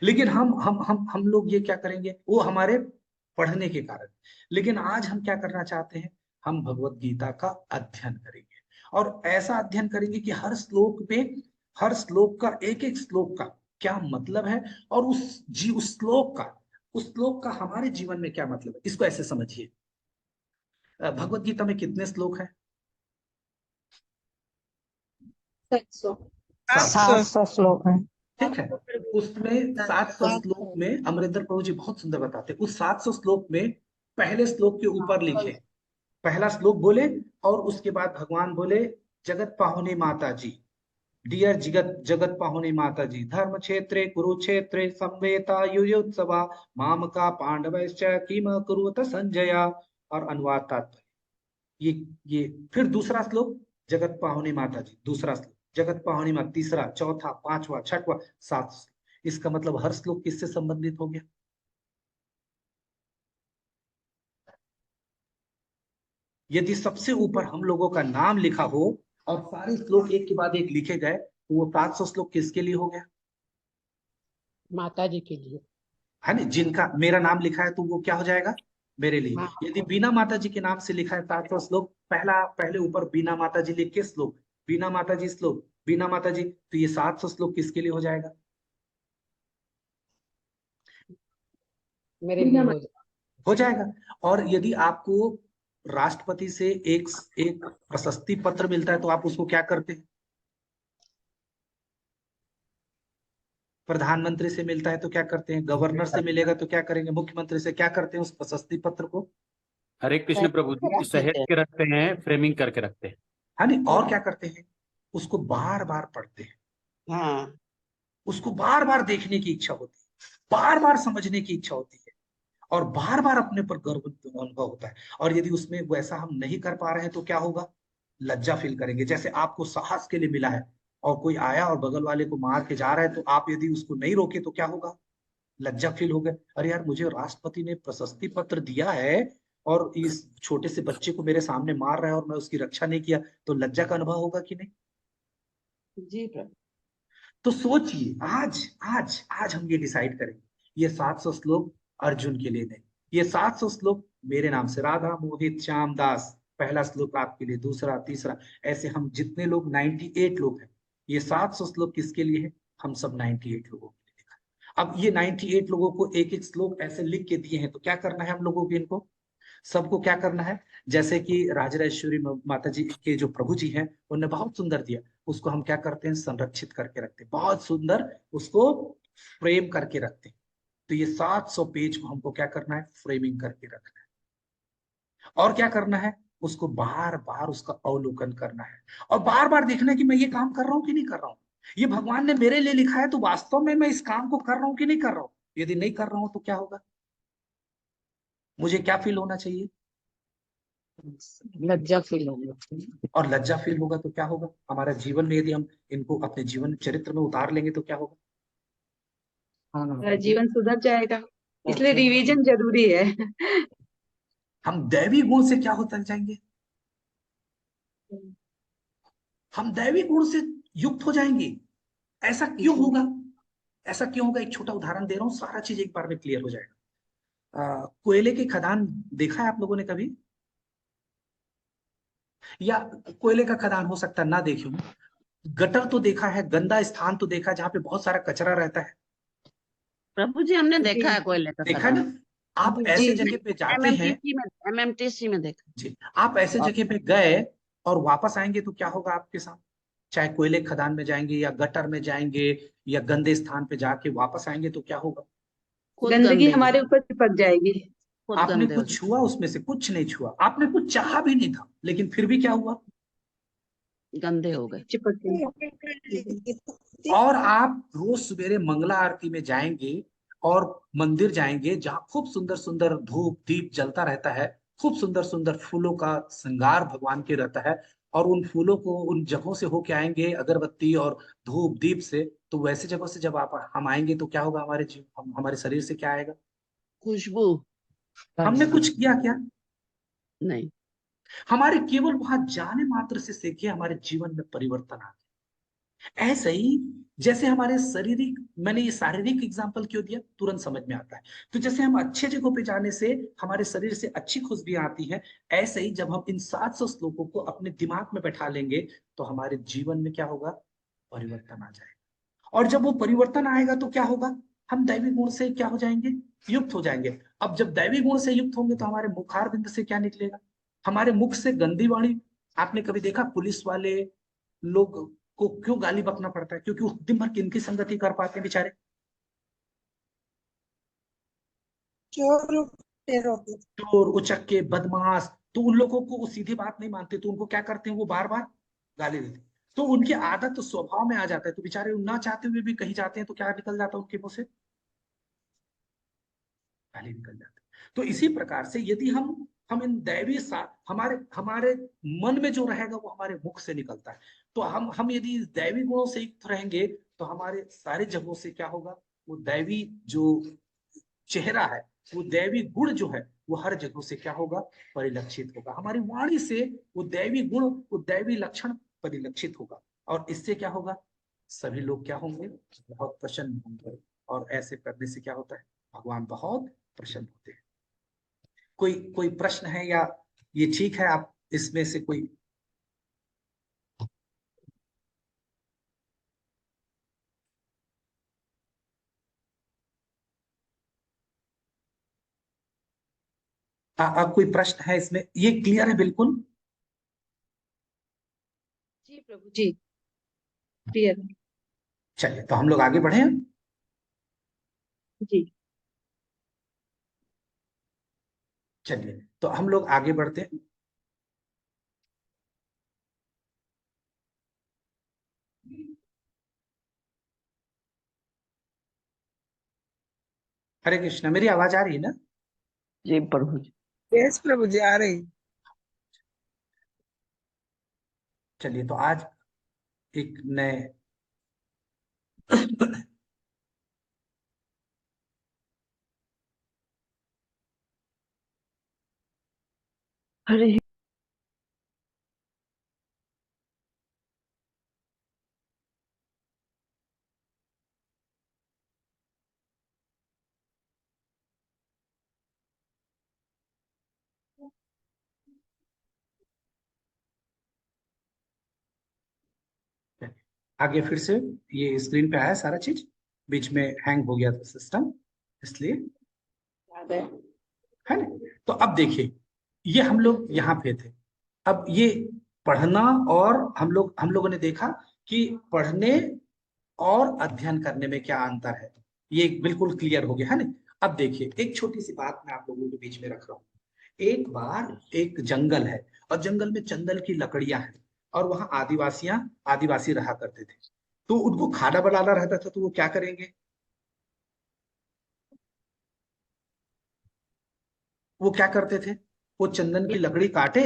लेकिन हम लोग ये क्या करेंगे, वो हमारे पढ़ने के कारण। लेकिन आज हम क्या करना चाहते हैं, हम भगवत गीता का अध्ययन करेंगे और ऐसा अध्ययन करेंगे कि हर श्लोक का एक एक श्लोक का क्या मतलब है और उस श्लोक का हमारे जीवन में क्या मतलब है, इसको ऐसे समझिए। भगवत गीता में कितने श्लोक हैं? 700 श्लोक है। ठीक है। उसमें 700 श्लोक में अमरेंद्र प्रभु जी बहुत सुंदर बताते हैं। उस 700 श्लोक में पहले श्लोक के ऊपर लिखे, पहला श्लोक बोले और उसके बाद भगवान बोले, जगत पाहुनी माता जी, डियर जगत पाहुनी माता जी, धर्म क्षेत्रे कुरुक्षेत्रे संवेता युयोत्सवा मामका पांडवश्च किम कुरुत संजया। और अनुवाद तात्पर्य ये फिर दूसरा श्लोक जगत पाहुनी माता जी, दूसरा श्लोक जगत पाहुनी माता, तीसरा, चौथा, पांचवा, छठवा, 7। इसका मतलब हर श्लोक किससे संबंधित हो गया? यदि सबसे ऊपर हम लोगों का नाम लिखा हो और सारे श्लोक एक के बाद एक लिखे गए तो वो 700 श्लोक किसके लिए हो गया? माता जी के लिए, है ना। जिनका मेरा नाम लिखा है तो वो क्या हो जाएगा? मेरे लिए। यदि बीना माता जी के नाम से लिखा है 700 श्लोक, पहले ऊपर बीना माता जी लिख के श्लोक, बीना माता जी श्लोक, बिना माता जी, तो ये 700 श्लोक किसके लिए हो जाएगा? मेरे लिए हो जाएगा। और यदि आपको राष्ट्रपति से एक प्रशस्ति पत्र मिलता है तो आप उसको क्या करते हैं? प्रधानमंत्री से मिलता है तो क्या करते हैं, गवर्नर से मिलेगा तो क्या करेंगे, मुख्यमंत्री से क्या करते हैं, उस प्रशस्ति पत्र को हरे कृष्ण प्रभु जी, सहेज के रखते हैं, फ्रेमिंग करके रखते हैं। है नहीं, और क्या करते हैं, उसको बार बार पढ़ते हैं, हाँ उसको बार बार देखने की इच्छा होती है, बार बार समझने की इच्छा होती है, और बार बार अपने पर गर्व अनुभव होता है। और यदि उसमें वैसा हम नहीं कर पा रहे हैं तो क्या होगा, लज्जा फील करेंगे। जैसे आपको साहस के लिए मिला है और कोई आया और बगल वाले को मार के जा रहा है, तो आप यदि उसको नहीं रोके तो क्या होगा, लज्जा फील होगा। अरे यार, मुझे राष्ट्रपति ने प्रशस्ति पत्र दिया है और इस छोटे से बच्चे को मेरे सामने मार रहा है और मैं उसकी रक्षा नहीं किया, तो लज्जा का अनुभव होगा कि नहीं। जी प्रभु। तो सोचिए, आज आज आज हम ये डिसाइड करेंगे, ये 700 श्लोक अर्जुन के लिए नहीं, ये 700 श्लोक मेरे नाम से, राधा मोहित श्याम दास, पहला श्लोक आपके लिए, दूसरा, तीसरा, ऐसे हम जितने लोग 98 लोग हैं, ये 700 श्लोक किसके लिए है, हम सब 98 लोगों के लिए लिखा। अब ये 98 लोगों को एक एक श्लोक ऐसे लिख के दिए हैं, तो क्या करना है हम लोगों को, इनको सबको क्या करना है, जैसे कि राजराजेश्वरी माता जी के जो प्रभु जी हैं, उन्होंने बहुत सुंदर दिया, उसको हम क्या करते हैं, संरक्षित करके रखते हैं, बहुत सुंदर उसको फ्रेम करके रखते हैं। तो ये 700 पेज को हमको क्या करना है, फ्रेमिंग करके रखना है। और क्या करना है, उसको बार बार उसका अवलोकन करना है, और बार बार देखना है कि मैं ये काम कर रहा हूं कि नहीं कर रहा हूं, ये भगवान ने मेरे लिए लिखा है तो वास्तव में मैं इस काम को कर रहा हूं कि नहीं कर रहा हूं। यदि नहीं कर रहा हूं तो क्या होगा, मुझे क्या फील होना चाहिए, लज्जा फील होगी। और लज्जा फील होगा तो क्या होगा, हमारा जीवन में यदि हम इनको अपने जीवन चरित्र में उतार लेंगे तो क्या होगा, हमारा जीवन सुधर जाएगा, इसलिए रिवीजन जरूरी है। हम दैवी गुण से क्या होते जाएंगे, हम दैवी गुण से युक्त हो जाएंगे। ऐसा क्यों होगा, ऐसा क्यों होगा, एक छोटा उदाहरण दे रहा हूं, सारा चीज एक बार में क्लियर हो जाएगा। कोयले की खदान देखा है आप लोगों ने कभी, या कोयले का खदान हो सकता है ना देखे हो, गटर तो देखा है, गंदा स्थान तो देखा है जहाँ पे बहुत सारा कचरा रहता है, प्रभु जी हमने देखा है कोयले का देखा ना। खदान। आप ऐसे जगह पे जाते हैं, एमएमटीसी में देखा। जी, आप ऐसे जगह पे गए और वापस आएंगे तो क्या होगा आपके साथ, चाहे कोयले खदान में जाएंगे या गटर में जाएंगे या गंदे स्थान पे जाके वापस आएंगे तो क्या होगा, खुद गंदगी गंदे हमारे ऊपर चिपक जाएगी। खुद आपने गंदे हो कुछ छुआ, उसमें से कुछ नहीं छुआ, आपने कुछ चाहा भी नहीं था, लेकिन फिर भी क्या हुआ, गंदे हो गए। चिपक गई। और आप रोज सवेरे मंगला आरती में जाएंगे और मंदिर जाएंगे जहां खूब सुंदर सुंदर धूप दीप जलता रहता है, खूब सुंदर सुंदर फूलों का श्रृंगार भगवान के रहता है, और उन फूलों को उन जगहों से होके आएंगे अगरबत्ती और धूप दीप से, तो वैसे जगहों से जब आप हम आएंगे तो क्या होगा, हमारे जीव हमारे शरीर से क्या आएगा, खुशबू। हमने कुछ किया क्या, नहीं। हमारे केवल वहां जाने मात्र से सीखे हमारे जीवन में परिवर्तन आ गया। ऐसे ही जैसे हमारे शारीरिक, मैंने ये शारीरिक एग्जाम्पल क्यों दिया, तुरंत समझ में आता है। तो जैसे हम अच्छे जगहों पे जाने से हमारे शरीर से अच्छी खुशबियां आती हैं, ऐसे ही जब हम इन 700 श्लोकों को अपने दिमाग में बैठा लेंगे तो हमारे जीवन में क्या होगा, परिवर्तन आ जाएगा। और जब वो परिवर्तन आएगा तो क्या होगा, हम दैवी गुण से क्या हो जाएंगे, युक्त हो जाएंगे। अब जब दैवी गुण से युक्त होंगे तो हमारे मुखारबिंद से क्या निकलेगा, हमारे मुख से गंदी वाणी। आपने कभी देखा पुलिस वाले लोग को क्यों गाली बकना पड़ता है, क्योंकि वो दिन भर किनकी संगति कर पाते हैं बेचारे, चोर उचक्के बदमाश। तो उन लोगों को वो सीधी बात नहीं मानते, तो उनको क्या करते हैं, वो बार बार गाली देते हैं। तो उनकी आदत तो स्वभाव में आ जाता है, तो बेचारे ना चाहते हुए भी कहीं जाते हैं तो क्या निकल जाता है उनके मुंह से, गाली निकल जाती है। तो इसी प्रकार से यदि हम इन दैवी हमारे हमारे मन में जो रहेगा वो हमारे मुख से निकलता है। तो हम यदि इस दैवी गुणों से युक्त रहेंगे तो हमारे सारे जगहों से क्या होगा, वो दैवी जो चेहरा है, वो दैवी गुण जो है वो हर जगहों से क्या होगा, परिलक्षित होगा। हमारी वाणी से वो दैवी गुण, वो दैवी लक्षण परिलक्षित होगा, और इससे क्या होगा, सभी लोग क्या होंगे, बहुत प्रसन्न होंगे। और ऐसे करने से क्या होता है, भगवान बहुत प्रसन्न होते हैं। कोई कोई प्रश्न है, या ये ठीक है, आप इसमें से कोई, कोई प्रश्न है इसमें, ये क्लियर है बिल्कुल। जी प्रभु जी, क्लियर। चलिए तो हम लोग आगे बढ़े। जी। चलिए तो हम लोग आगे बढ़ते हैं। हरे कृष्णा, मेरी आवाज आ रही है ना? जी प्रभु जी। यस प्रभु जी, आ रही। चलिए तो आज एक नए हरे आगे फिर से ये स्क्रीन पे आया सारा चीज, बीच में हैंग हो गया था सिस्टम, इसलिए याद है। है ना। तो अब देखिए, ये हम लोग यहाँ पे थे। अब ये पढ़ना, और हम लोगों ने देखा कि पढ़ने और अध्ययन करने में क्या अंतर है, ये बिल्कुल क्लियर हो गया है ना। अब देखिए, एक छोटी सी बात मैं आप लोगों के बीच में रख रहा हूँ। एक बार एक जंगल है, और जंगल में चंदन की लकड़ियां हैं, और वहां आदिवासी रहा करते थे। तो उनको खाना बनाना रहता था, तो वो क्या करेंगे? वो क्या करते थे? वो चंदन की लकड़ी काटे,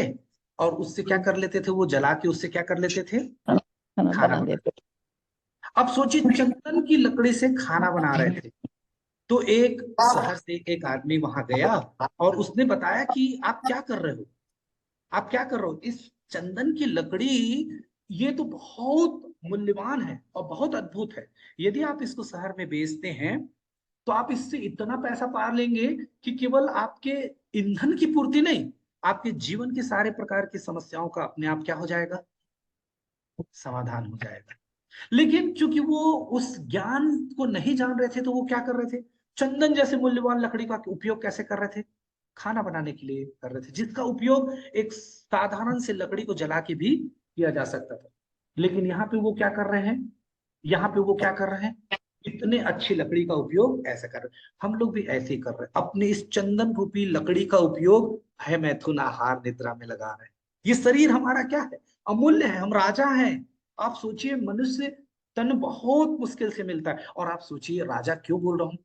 और उससे क्या कर लेते थे? वो जला के उससे क्या कर लेते थे? खाना खाना बना बना। लेते। अब सोचिए, चंदन की लकड़ी से खाना बना रहे थे। तो एक शहर से एक आदमी वहां गया, और उसने बताया कि आप क्या कर रहे हो, आप क्या कर रहे हो? इस चंदन की लकड़ी, ये तो बहुत मूल्यवान है और बहुत अद्भुत है। यदि आप इसको शहर में बेचते हैं, तो आप इससे इतना पैसा पा लेंगे कि केवल आपके ईंधन की पूर्ति नहीं, आपके जीवन के सारे प्रकार की समस्याओं का अपने आप क्या हो जाएगा? समाधान हो जाएगा। लेकिन चूंकि वो उस ज्ञान को नहीं जान रहे थे, तो वो क्या कर रहे थे? चंदन जैसे मूल्यवान लकड़ी का उपयोग कैसे कर रहे थे? खाना बनाने के लिए कर रहे थे, जिसका उपयोग एक साधारण से लकड़ी को जला के भी किया जा सकता था। लेकिन यहाँ पे वो क्या कर रहे हैं? यहाँ पे वो क्या कर रहे हैं? इतने अच्छी लकड़ी का उपयोग ऐसे कर रहे हैं। हम लोग भी ऐसे ही कर रहे हैं, अपने इस चंदन रूपी लकड़ी का उपयोग है मैथुन आहार निद्रा में लगा रहे हैं। ये शरीर हमारा क्या है? अमूल्य है, हम राजा हैं। आप सोचिए, मनुष्य तन बहुत मुश्किल से मिलता है, और आप सोचिए, राजा क्यों बोल रहा हूं?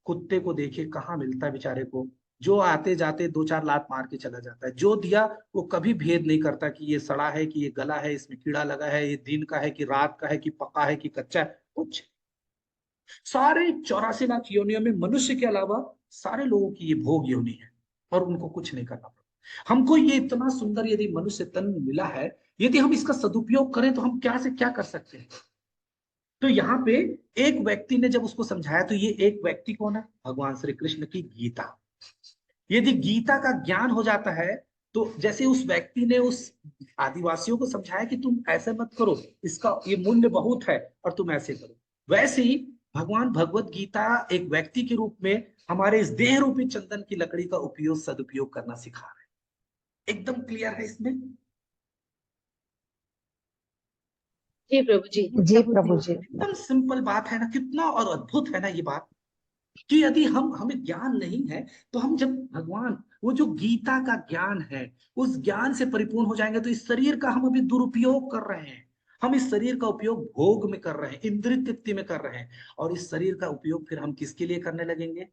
कुत्ते को देखिए कहाँ मिलता है बेचारे को, जो आते जाते दो चार लात मार के चला जाता है। जो दिया वो कभी भेद नहीं करता कि ये सड़ा है कि ये गला है, इसमें कीड़ा लगा है, ये दिन का है कि रात का है, कि पका है कि कच्चा है, कुछ। सारे 84 लाख योनियों में मनुष्य के अलावा सारे लोगों की ये भोग योनि है, और उनको कुछ नहीं करना पड़ता। हमको ये इतना सुंदर यदि मनुष्य तन मिला है, यदि हम इसका सदुपयोग करें, तो हम क्या से क्या कर सकते हैं? तो यहाँ पे एक व्यक्ति ने जब उसको समझाया, तो ये एक व्यक्ति कौन है? भगवान श्री कृष्ण की गीता। यदि गीता का ज्ञान हो जाता है, तो जैसे उस व्यक्ति ने उस आदिवासियों को समझाया कि तुम ऐसे मत करो, इसका ये मूल्य बहुत है, और तुम ऐसे करो, वैसे ही भगवान भगवत गीता एक व्यक्ति के रूप में हमारे इस देह रूपी चंदन की लकड़ी का उपयोग सदुपयोग करना सिखा रहे हैं। एकदम क्लियर है इसमें? जी प्रभु जी। जी प्रभु जी। एकदम सिंपल बात है ना, कितना और अद्भुत है ना ये बात, कि यदि हमें ज्ञान नहीं है, तो हम जब भगवान वो जो गीता का ज्ञान है, उस ज्ञान से परिपूर्ण हो जाएंगे, तो इस शरीर का हम अभी दुरुपयोग कर रहे हैं। हम इस शरीर का उपयोग भोग में कर रहे हैं, इंद्रिय तृप्ति में कर रहे हैं, और इस शरीर का उपयोग फिर हम किसके लिए करने लगेंगे?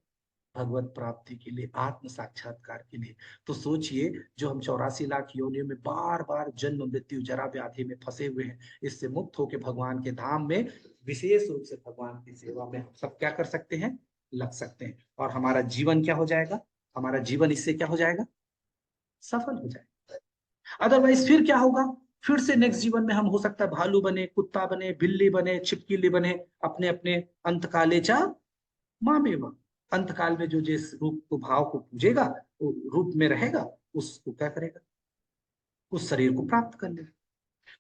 भगवत प्राप्ति के लिए, आत्म साक्षात्कार के लिए। तो सोचिए, जो हम 84 लाख योनियों में बार बार जन्म मृत्यु जरा व्याधि में फंसे हुए हैं, इससे मुक्त होकर भगवान के धाम में, विशेष रूप से भगवान की सेवा में हम सब क्या कर सकते हैं? लग सकते हैं, और हमारा जीवन क्या हो जाएगा? हमारा जीवन इससे क्या हो जाएगा? सफल हो जाएगा। अदरवाइज फिर क्या होगा? फिर से नेक्स्ट जीवन में हम हो सकता है भालू बने, कुत्ता बने, बिल्ली बने, छिपकली बने, अपने अपने अंतकाले चा मामेवा। अंतकाल में जो जिस रूप को भाव को पूजेगा, वो रूप में रहेगा, उसको क्या करेगा? उस शरीर को प्राप्त कर लेगा।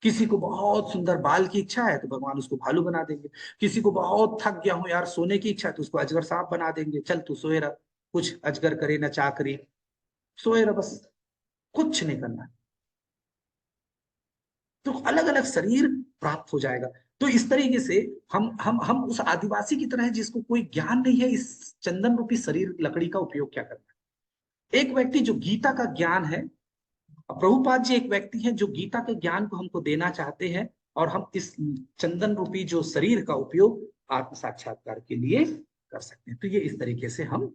किसी को बहुत सुंदर बाल की इच्छा है, तो भगवान उसको भालू बना देंगे। किसी को बहुत थक गया हूं यार, सोने की इच्छा है, तो उसको अजगर सांप बना देंगे। चल तू सोए रह, कुछ अजगर करे न चाकरी, सोए रह बस, कुछ नहीं करना। तो अलग अलग शरीर प्राप्त हो जाएगा। तो इस तरीके से हम उस आदिवासी की तरह हैं जिसको कोई ज्ञान नहीं है इस चंदन रूपी शरीर लकड़ी का उपयोग क्या करना है। एक व्यक्ति जो गीता का ज्ञान है, प्रभुपाद जी एक व्यक्ति हैं जो गीता के ज्ञान को हमको देना चाहते हैं, और हम इस चंदन रूपी जो शरीर का उपयोग आत्म साक्षात्कार के लिए कर सकते हैं। तो ये इस तरीके से हम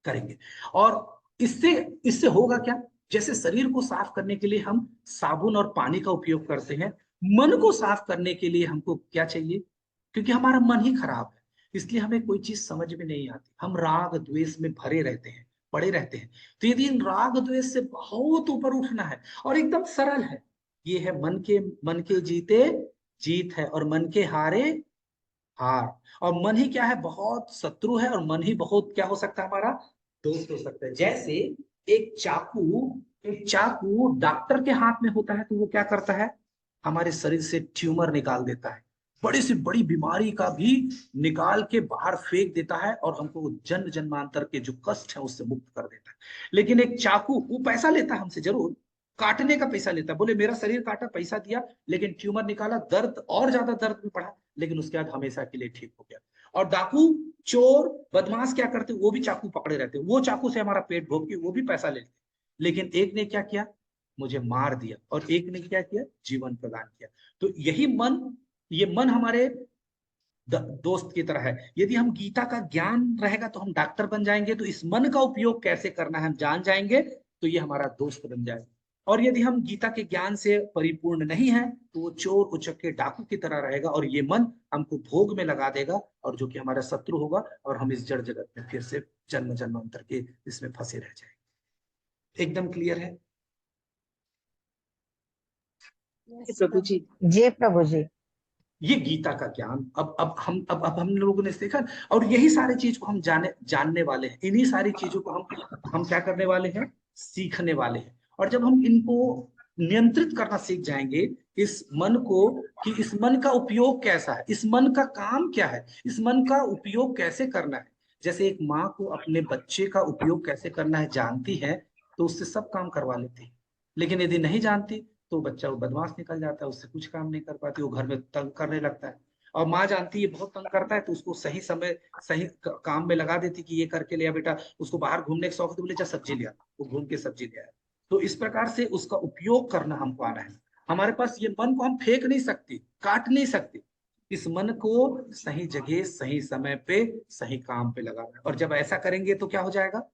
करेंगे। और इससे इससे होगा क्या, जैसे शरीर को साफ करने के लिए हम साबुन और पानी का उपयोग करते हैं, मन को साफ करने के लिए हमको क्या चाहिए, क्योंकि हमारा मन ही खराब है, इसलिए हमें कोई चीज समझ में नहीं आती, हम राग द्वेष में भरे रहते हैं, पड़े रहते हैं। तो यदि इन राग द्वेष से बहुत ऊपर उठना है, और एकदम सरल है, ये है मन के जीते जीत है, और मन के हारे हार। और मन ही क्या है, बहुत शत्रु है, और मन ही बहुत क्या हो सकता है, हमारा दोस्त हो सकता है। जैसे एक चाकू डॉक्टर के हाथ में होता है तो वो क्या करता है, हमारे शरीर से ट्यूमर निकाल देता है, बड़ी से बड़ी बीमारी का भी निकाल के बाहर फेंक देता है, और हमको जन्म जन्मांतर के जो कष्ट है उससे मुक्त कर देता है। लेकिन एक चाकू, वो पैसा लेता है हमसे, जरूर काटने का पैसा लेता है, बोले मेरा शरीर काटा, पैसा दिया, लेकिन ट्यूमर निकाला, दर्द और ज्यादा दर्द में पड़ा, लेकिन उसके बाद हमेशा के लिए ठीक हो गया। और डाकू, चोर, बदमाश क्या करते, वो भी चाकू पकड़े रहते, वो चाकू से हमारा पेट भोग के वो भी पैसा लेते, लेकिन एक ने क्या किया, मुझे मार दिया, और एक ने क्या किया, जीवन प्रदान किया। तो यही मन, ये मन हमारे दोस्त की तरह है। यदि हम गीता का ज्ञान रहेगा तो हम डॉक्टर बन जाएंगे, तो इस मन का उपयोग कैसे करना है हम जान जाएंगे, तो ये हमारा दोस्त बन जाएगा। और यदि हम गीता के ज्ञान से परिपूर्ण नहीं है तो वो चोर, उचक्के, डाकू की तरह रहेगा, और ये मन हमको भोग में लगा देगा, और जो कि हमारा शत्रु होगा, और हम इस जड़ जगत में फिर से जन्म जन्मांतर के इसमें फंसे रह जाएंगे। एकदम क्लियर है? प्रभु जी। जी प्रभु जी। ये गीता का ज्ञान अब हम लोगों ने देखा, और यही सारी चीज को हम जानने वाले हैं, इन्हीं सारी चीजों को हम क्या करने वाले हैं, सीखने वाले हैं। और जब हम इनको नियंत्रित करना सीख जाएंगे, इस मन को, कि इस मन का उपयोग कैसा है, इस मन का काम क्या है, इस मन का उपयोग कैसे करना है। जैसे एक माँ को अपने बच्चे का उपयोग कैसे करना है जानती है, तो उससे सब काम करवा लेती है। लेकिन यदि नहीं जानती तो बच्चा वो बदमाश निकल जाता है, उससे कुछ काम नहीं कर पाती, वो घर में तंग करने लगता है। और माँ जानती है बहुत तंग करता है, तो उसको सही समय सही काम में लगा देती कि ये करके लिया बेटा, उसको बाहर घूमने का शौक, तो बोले जा सब्जी लिया, वो घूम के सब्जी ले आया। तो इस प्रकार से उसका उपयोग करना हमको आना है। हमारे पास ये मन को हम फेंक नहीं सकते, काट नहीं सकते, इस मन को सही जगह, सही समय पे, सही काम पे लगाना है। और जब ऐसा करेंगे तो क्या हो जाएगा,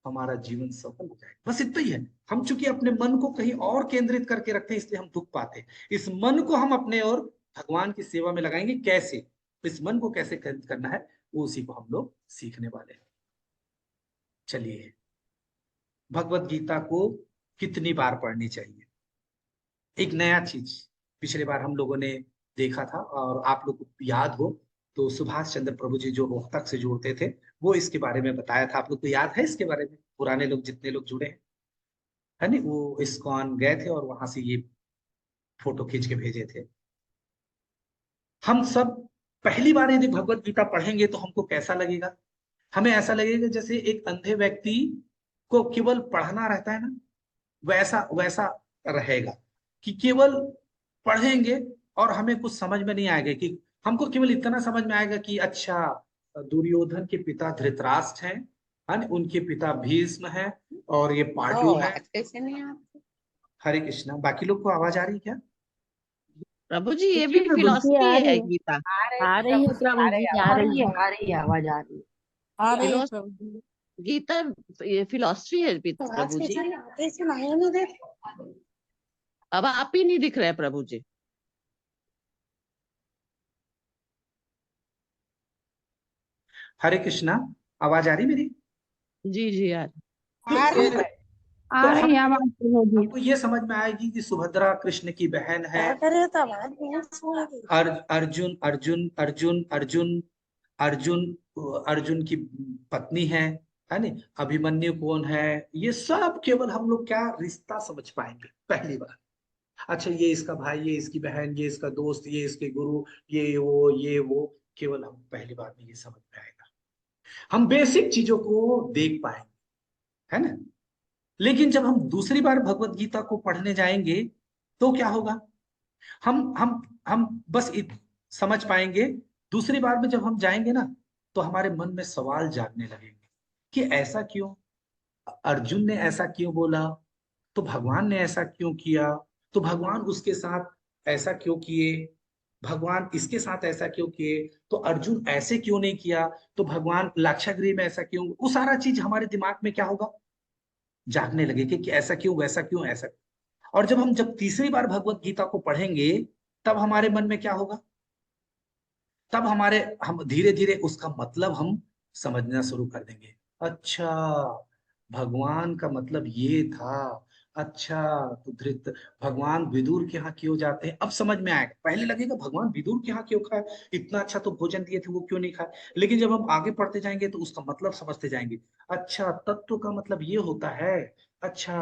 हमारा जीवन सफल हो जाएगा। बस इतना ही है। हम चूंकि अपने मन को कहीं और केंद्रित करके रखते हैं, इसलिए हम दुख पाते हैं। इस मन को हम अपने और भगवान की सेवा में लगाएंगे। कैसे, इस मन को कैसे करना है, वो उसी को हम लोग सीखने वाले हैं। चलिए, भगवत गीता को कितनी बार पढ़नी चाहिए? एक नया चीज पिछले बार हम लोगों ने देखा था, और आप लोग को याद हो तो सुभाष चंद्र प्रभु जी जो रोहतक से जुड़ते थे, वो इसके बारे में बताया था। आप लोग को याद है इसके बारे में? पुराने लोग जितने लोग जुड़े हैं, है नहीं, वो इस्कॉन गए थे और वहां से ये फोटो खींच के भेजे थे। हम सब पहली बार यदि भगवत गीता पढ़ेंगे तो हमको कैसा लगेगा? हमें ऐसा लगेगा जैसे एक अंधे व्यक्ति को केवल पढ़ना रहता है ना, वैसा वैसा रहेगा, कि केवल पढ़ेंगे और हमें कुछ समझ में नहीं आएगा। कि हमको केवल इतना समझ में आएगा कि अच्छा, दुर्योधन के पिता धृतराष्ट्र हैं, है ना, उनके पिता भीष्म हैं, और ये पांडु है। कैसे नहीं आप? हरे कृष्णा। बाकी लोग को आवाज आ रही है क्या? प्रभु जी, ये जी भी प्रभु जी, फिलॉसफी आ है रही है। गीता। आ रही है प्रभु जी, आ रही है। आ रही है, आवाज आ रही है। आ रही है फिलोस प्रभु जी। गीता ये फिलॉसफी है प्रभु जी। अब आप ही नहीं दिख रहे प्रभु जी। हरे कृष्णा। आवाज आ रही मेरी? जी जी यार। तो आ रही है। तो हमको ये समझ में आएगी कि सुभद्रा कृष्ण की बहन है, अर्जुन अर्जुन अर्जुन अर्जुन अर्जुन अर्जुन की पत्नी है नहीं, अभिमन्यु कौन है, ये सब केवल हम लोग क्या रिश्ता समझ पाएंगे पहली बार। अच्छा, ये इसका भाई, ये इसकी बहन, ये इसका दोस्त, ये इसके गुरु, ये वो, केवल हम पहली बार में ये समझ में आएगा। हम बेसिक चीजों को देख पाएंगे, है ना। लेकिन जब हम दूसरी बार भगवत गीता को पढ़ने जाएंगे तो क्या होगा? हम बस समझ पाएंगे। दूसरी बार में जब हम जाएंगे ना, तो हमारे मन में सवाल जागने लगेंगे कि ऐसा क्यों, अर्जुन ने ऐसा क्यों बोला, तो भगवान ने ऐसा क्यों किया, तो भगवान उसके साथ ऐसा क्यों किए, भगवान इसके साथ ऐसा क्यों किए, तो अर्जुन ऐसे क्यों नहीं किया, तो भगवान लाक्षागृह में ऐसा क्यों, वो सारा चीज हमारे दिमाग में क्या होगा, जागने लगे कि ऐसा क्यों, वैसा क्यों, ऐसा क्यों। और जब तीसरी बार भगवत गीता को पढ़ेंगे, तब हमारे मन में क्या होगा, तब हम धीरे धीरे उसका मतलब हम समझना शुरू कर देंगे। अच्छा, भगवान का मतलब ये था। अच्छा, तो भगवान विदुर के यहाँ क्यों जाते हैं, अब समझ में आएगा। पहले लगेगा भगवान विदुर के यहाँ क्यों खाए, इतना अच्छा तो भोजन दिए थे, वो क्यों नहीं खाए। लेकिन जब हम आगे पढ़ते जाएंगे तो उसका मतलब समझते जाएंगे। अच्छा, तत्व का मतलब ये होता है। अच्छा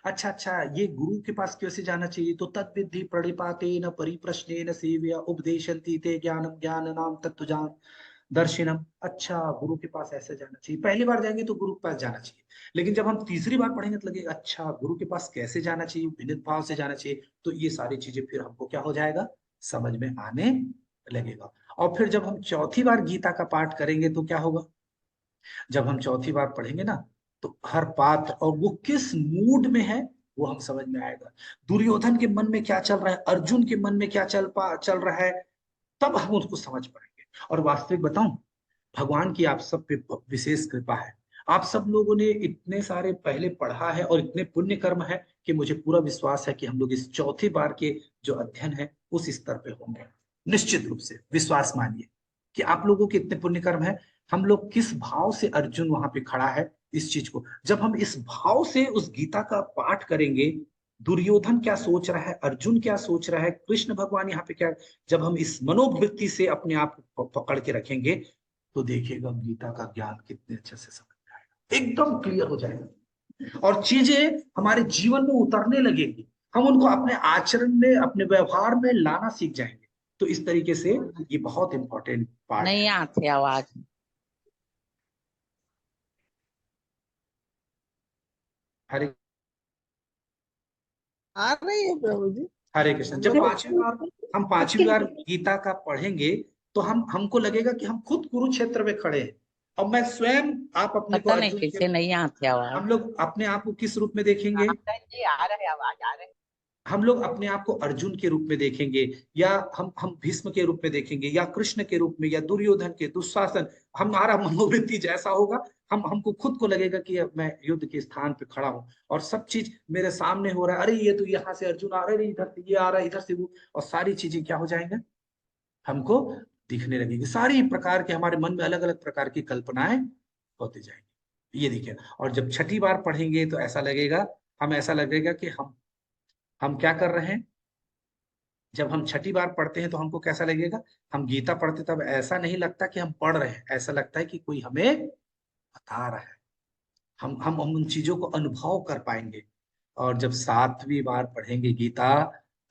अच्छा अच्छा, ये गुरु के पास कैसे जाना चाहिए, तो तद्विद्धि प्रणिपातेन परिप्रश्नेन सेव्या उपदेशन्ति ते ज्ञानम ज्ञाननाम तत्वजान दर्शिनम। अच्छा, गुरु के पास ऐसे जाना चाहिए। पहली बार जाएंगे तो गुरु के पास जाना चाहिए, लेकिन जब हम तीसरी बार पढ़ेंगे तो लगेगा अच्छा, गुरु के पास कैसे जाना चाहिए, विनित भाव से जाना चाहिए। तो ये सारी चीजें फिर हमको क्या हो जाएगा, समझ में आने लगेगा। और फिर जब हम चौथी बार गीता का पाठ करेंगे तो क्या होगा, जब हम चौथी बार पढ़ेंगे ना, तो हर पात्र और वो किस मूड में है वो हम समझ में आएगा। दुर्योधन के मन में क्या चल रहा है, अर्जुन के मन में क्या चल रहा है, तब हम उसको समझ पाएंगे। और वास्तविक बताऊं, भगवान की आप सब पे विशेष कृपा है। आप सब लोगों ने इतने सारे पहले पढ़ा है और इतने पुण्य कर्म है कि मुझे पूरा विश्वास है कि हम लोग इस चौथी बार के जो अध्ययन है उस स्तर पे होंगे। निश्चित रूप से विश्वास मानिए कि आप लोगों के इतने पुण्य कर्म है। हम लोग किस भाव से अर्जुन वहां पे खड़ा है, इस चीज को जब हम इस भाव से उस गीता का पाठ करेंगे, दुर्योधन क्या सोच रहा है, अर्जुन क्या सोच रहा है, कृष्ण भगवान यहाँ पे क्या, जब हम इस मनोवृत्ति से अपने आप को पकड़ के रखेंगे, तो देखिएगा गीता का ज्ञान कितने अच्छे से समझ में आएगा, एकदम क्लियर हो जाएगा और चीजें हमारे जीवन में उतरने लगेंगी। हम उनको अपने आचरण में, अपने व्यवहार में लाना सीख जाएंगे। तो इस तरीके से ये बहुत इंपॉर्टेंट पार्ट नहीं है। आती आवाज। हरे आ रही है प्रभु जी। हरे कृष्ण। जब हम पांचवी बार गीता का पढ़ेंगे, तो हमको लगेगा कि हम खुद कुरुक्षेत्र में खड़े हैं। अब मैं स्वयं, आप अपने को पता नहीं अर्जुन कैसे नहीं आती आवाज। हम लोग अपने आप को किस रूप में देखेंगे, जी आ रहा है, आवाज आ रहा है। हम लोग अपने आप को अर्जुन के रूप में देखेंगे, या हम भीष्म के रूप में देखेंगे, या कृष्ण के रूप में, या दुर्योधन के, दुशासन। हमारा मनोवृत्ति जैसा होगा, हमको खुद को लगेगा कि अब मैं युद्ध के स्थान पे खड़ा हूँ और सब चीज मेरे सामने हो रहा है। अरे ये तो यहाँ से अर्जुन आ रहे, इधर से ये आ रहा है, इधर से वो, और सारी चीजें क्या हो जाएंगे, हमको दिखने लगेगी। सारी प्रकार के हमारे मन में अलग अलग प्रकार की कल्पनाएं होती जाएंगी। ये देखिए, और जब छठी बार पढ़ेंगे तो ऐसा लगेगा कि हम क्या कर रहे हैं। जब हम छठी बार पढ़ते हैं तो हमको कैसा लगेगा, हम गीता पढ़ते तब ऐसा नहीं लगता कि हम पढ़ रहे हैं, ऐसा लगता है कि कोई हमें बता रहा है। हम उन चीजों को अनुभव कर पाएंगे। और जब सातवीं बार पढ़ेंगे गीता,